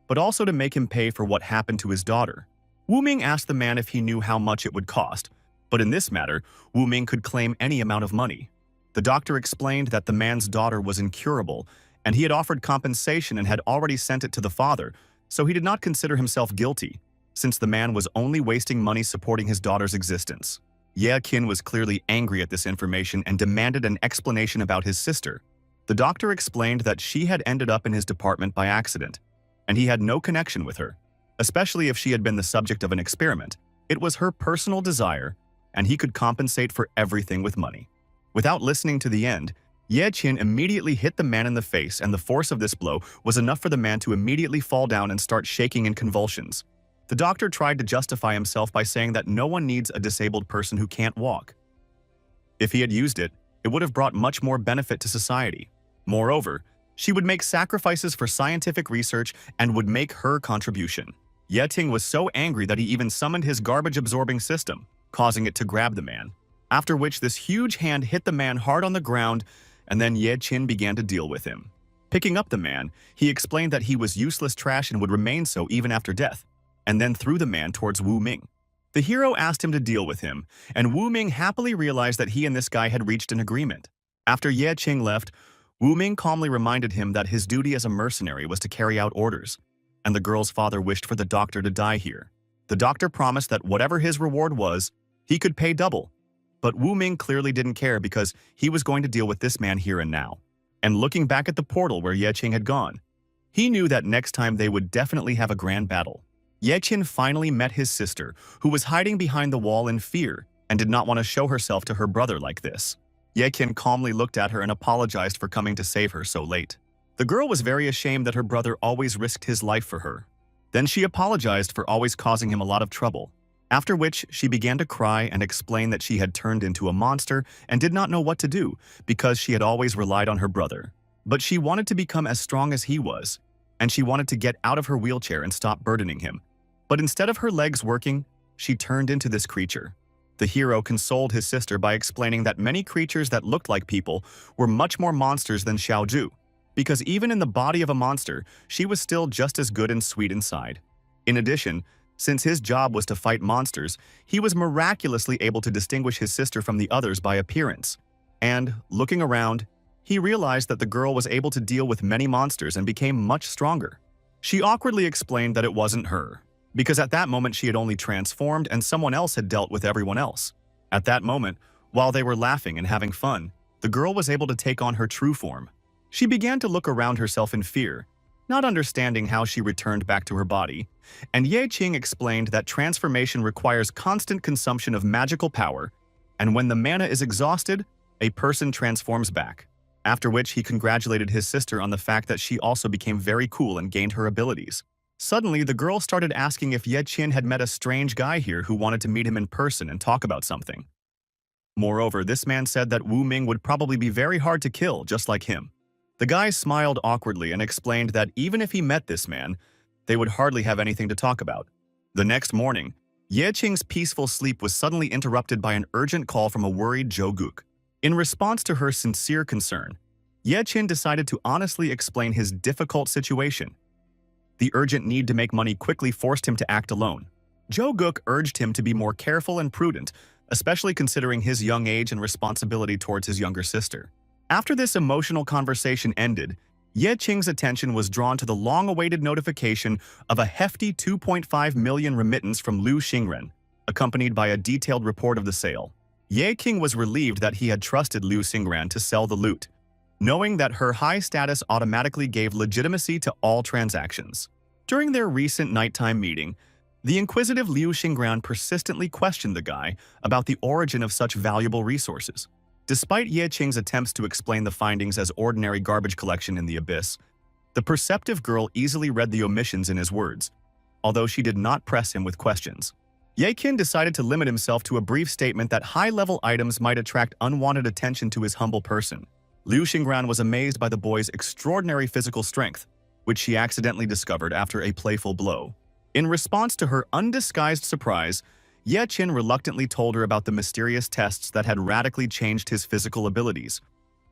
Speaker 1: but also to make him pay for what happened to his daughter. Wu Ming asked the man if he knew how much it would cost, but in this matter, Wu Ming could claim any amount of money. The doctor explained that the man's daughter was incurable, and he had offered compensation and had already sent it to the father, so he did not consider himself guilty, since the man was only wasting money supporting his daughter's existence. Ye Qin was clearly angry at this information and demanded an explanation about his sister. The doctor explained that she had ended up in his department by accident, and he had no connection with her, especially if she had been the subject of an experiment. It was her personal desire, and he could compensate for everything with money. Without listening to the end, Ye Qin immediately hit the man in the face, and the force of this blow was enough for the man to immediately fall down and start shaking in convulsions. The doctor tried to justify himself by saying that no one needs a disabled person who can't walk. If he had used it, it would have brought much more benefit to society. Moreover, she would make sacrifices for scientific research and would make her contribution. Ye Ting was so angry that he even summoned his garbage-absorbing system, causing it to grab the man. After which this huge hand hit the man hard on the ground, and then Ye Qin began to deal with him. Picking up the man, he explained that he was useless trash and would remain so even after death, and then threw the man towards Wu Ming. The hero asked him to deal with him, and Wu Ming happily realized that he and this guy had reached an agreement. After Ye Qing left, Wu Ming calmly reminded him that his duty as a mercenary was to carry out orders, and the girl's father wished for the doctor to die here. The doctor promised that whatever his reward was, he could pay double. But Wu Ming clearly didn't care because he was going to deal with this man here and now. And looking back at the portal where Ye Qing had gone, he knew that next time they would definitely have a grand battle. Ye Qin finally met his sister, who was hiding behind the wall in fear and did not want to show herself to her brother like this. Ye Qin calmly looked at her and apologized for coming to save her so late. The girl was very ashamed that her brother always risked his life for her. Then she apologized for always causing him a lot of trouble. After which, she began to cry and explain that she had turned into a monster and did not know what to do because she had always relied on her brother. But she wanted to become as strong as he was, and she wanted to get out of her wheelchair and stop burdening him. But instead of her legs working, she turned into this creature. The hero consoled his sister by explaining that many creatures that looked like people were much more monsters than Xiaozhu, because even in the body of a monster, she was still just as good and sweet inside. In addition, since his job was to fight monsters, he was miraculously able to distinguish his sister from the others by appearance. And, looking around, he realized that the girl was able to deal with many monsters and became much stronger. She awkwardly explained that it wasn't her, because at that moment she had only transformed and someone else had dealt with everyone else. At that moment, while they were laughing and having fun, the girl was able to take on her true form. She began to look around herself in fear, not understanding how she returned back to her body, and Ye Qing explained that transformation requires constant consumption of magical power, and when the mana is exhausted, a person transforms back. After which he congratulated his sister on the fact that she also became very cool and gained her abilities. Suddenly, the girl started asking if Ye Qin had met a strange guy here who wanted to meet him in person and talk about something. Moreover, this man said that Wu Ming would probably be very hard to kill, just like him. The guy smiled awkwardly and explained that even if he met this man, they would hardly have anything to talk about. The next morning, Ye Qing's peaceful sleep was suddenly interrupted by an urgent call from a worried Zhou Guk. In response to her sincere concern, Ye Qin decided to honestly explain his difficult situation. The urgent need to make money quickly forced him to act alone. Zhou Guk urged him to be more careful and prudent, especially considering his young age and responsibility towards his younger sister. After this emotional conversation ended, Ye Qing's attention was drawn to the long-awaited notification of a hefty 2.5 million remittance from Liu Xingren, accompanied by a detailed report of the sale. Ye Qing was relieved that he had trusted Liu Xingran to sell the loot, knowing that her high status automatically gave legitimacy to all transactions. During their recent nighttime meeting, the inquisitive Liu Xingran persistently questioned the guy about the origin of such valuable resources. Despite Ye Qing's attempts to explain the findings as ordinary garbage collection in the abyss, the perceptive girl easily read the omissions in his words, although she did not press him with questions. Ye Qin decided to limit himself to a brief statement that high-level items might attract unwanted attention to his humble person. Liu Xingran was amazed by the boy's extraordinary physical strength, which she accidentally discovered after a playful blow. In response to her undisguised surprise, Ye Qin reluctantly told her about the mysterious tests that had radically changed his physical abilities,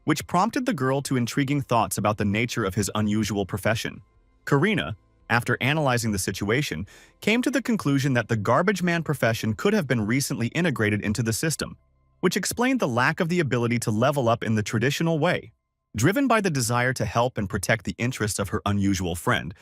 Speaker 1: which prompted the girl to intriguing thoughts about the nature of his unusual profession. Karina, after analyzing the situation, came to the conclusion that the garbage man profession could have been recently integrated into the system, which explained the lack of the ability to level up in the traditional way. Driven by the desire to help and protect the interests of her unusual friend,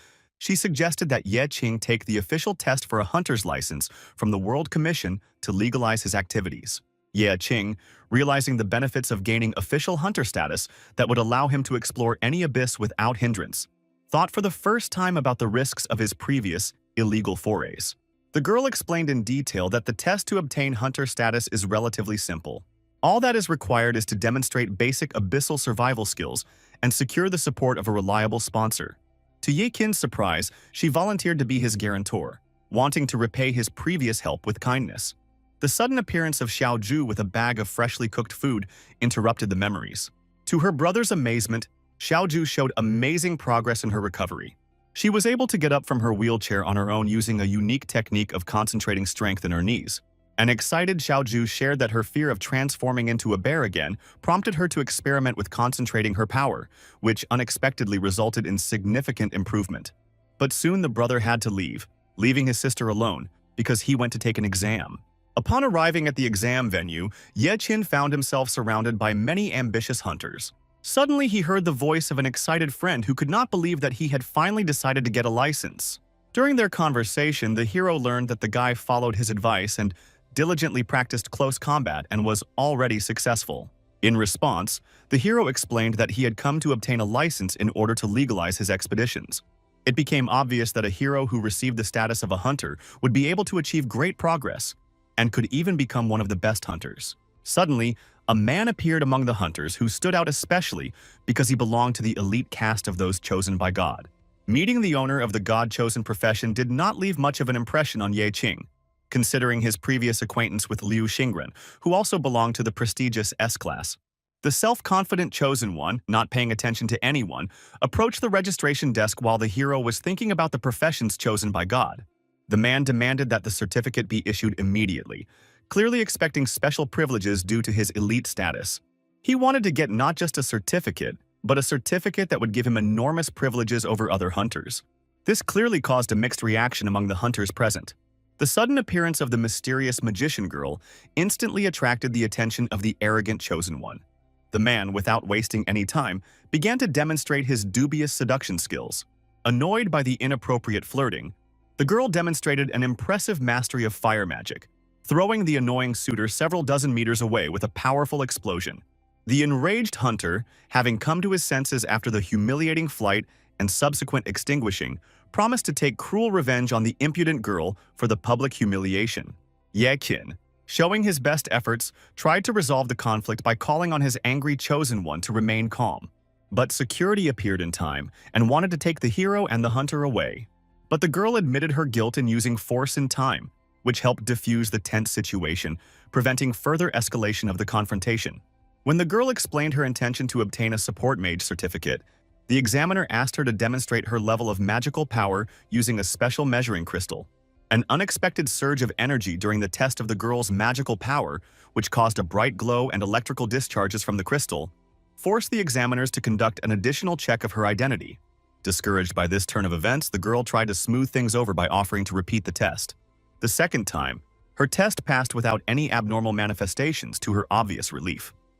Speaker 1: she suggested that Ye Qing take the official test for a hunter's license from the World Commission to legalize his activities. Ye Qing, realizing the benefits of gaining official hunter status that would allow him to explore any abyss without hindrance, thought for the first time about the risks of his previous illegal forays. The girl explained in detail that the test to obtain hunter status is relatively simple. All that is required is to demonstrate basic abyssal survival skills and secure the support of a reliable sponsor. To Ye Qin's surprise, she volunteered to be his guarantor, wanting to repay his previous help with kindness. The sudden appearance of Xiao Zhu with a bag of freshly cooked food interrupted the memories. To her brother's amazement, Xiao Zhu showed amazing progress in her recovery. She was able to get up from her wheelchair on her own using a unique technique of concentrating strength in her knees. An excited Xiao Zhu shared that her fear of transforming into a bear again prompted her to experiment with concentrating her power, which unexpectedly resulted in significant improvement. But soon the brother had to leave, leaving his sister alone, because he went to take an exam. Upon arriving at the exam venue, Ye Qin found himself surrounded by many ambitious hunters. Suddenly he heard the voice of an excited friend who could not believe that he had finally decided to get a license. During their conversation, the hero learned that the guy followed his advice and diligently practiced close combat and was already successful. In response, the hero explained that he had come to obtain a license in order to legalize his expeditions. It became obvious that a hero who received the status of a hunter would be able to achieve great progress and could even become one of the best hunters. Suddenly, a man appeared among the hunters who stood out especially because he belonged to the elite caste of those chosen by God. Meeting the owner of the God-chosen profession did not leave much of an impression on Ye Qing, considering his previous acquaintance with Liu Xingren, who also belonged to the prestigious S-class. The self-confident chosen one, not paying attention to anyone, approached the registration desk while the hero was thinking about the professions chosen by God. The man demanded that the certificate be issued immediately, clearly expecting special privileges due to his elite status. He wanted to get not just a certificate, but a certificate that would give him enormous privileges over other hunters. This clearly caused a mixed reaction among the hunters present. The sudden appearance of the mysterious magician girl instantly attracted the attention of the arrogant chosen one. The man, without wasting any time, began to demonstrate his dubious seduction skills. Annoyed by the inappropriate flirting, the girl demonstrated an impressive mastery of fire magic, throwing the annoying suitor several dozen meters away with a powerful explosion. The enraged hunter, having come to his senses after the humiliating flight and subsequent extinguishing, promised to take cruel revenge on the impudent girl for the public humiliation. Ye Qin, showing his best efforts, tried to resolve the conflict by calling on his angry chosen one to remain calm. But security appeared in time and wanted to take the hero and the hunter away. But the girl admitted her guilt in using force in time, which helped diffuse the tense situation, preventing further escalation of the confrontation. When the girl explained her intention to obtain a support mage certificate, the examiner asked her to demonstrate her level of magical power using a special measuring crystal. An unexpected surge of energy during the test of the girl's magical power, which caused a bright glow and electrical discharges from the crystal, forced the examiners to conduct an additional check of her identity. Discouraged by this turn of events, the girl tried to smooth things over by offering to repeat the test. The second time, her test passed without any abnormal manifestations to her obvious relief.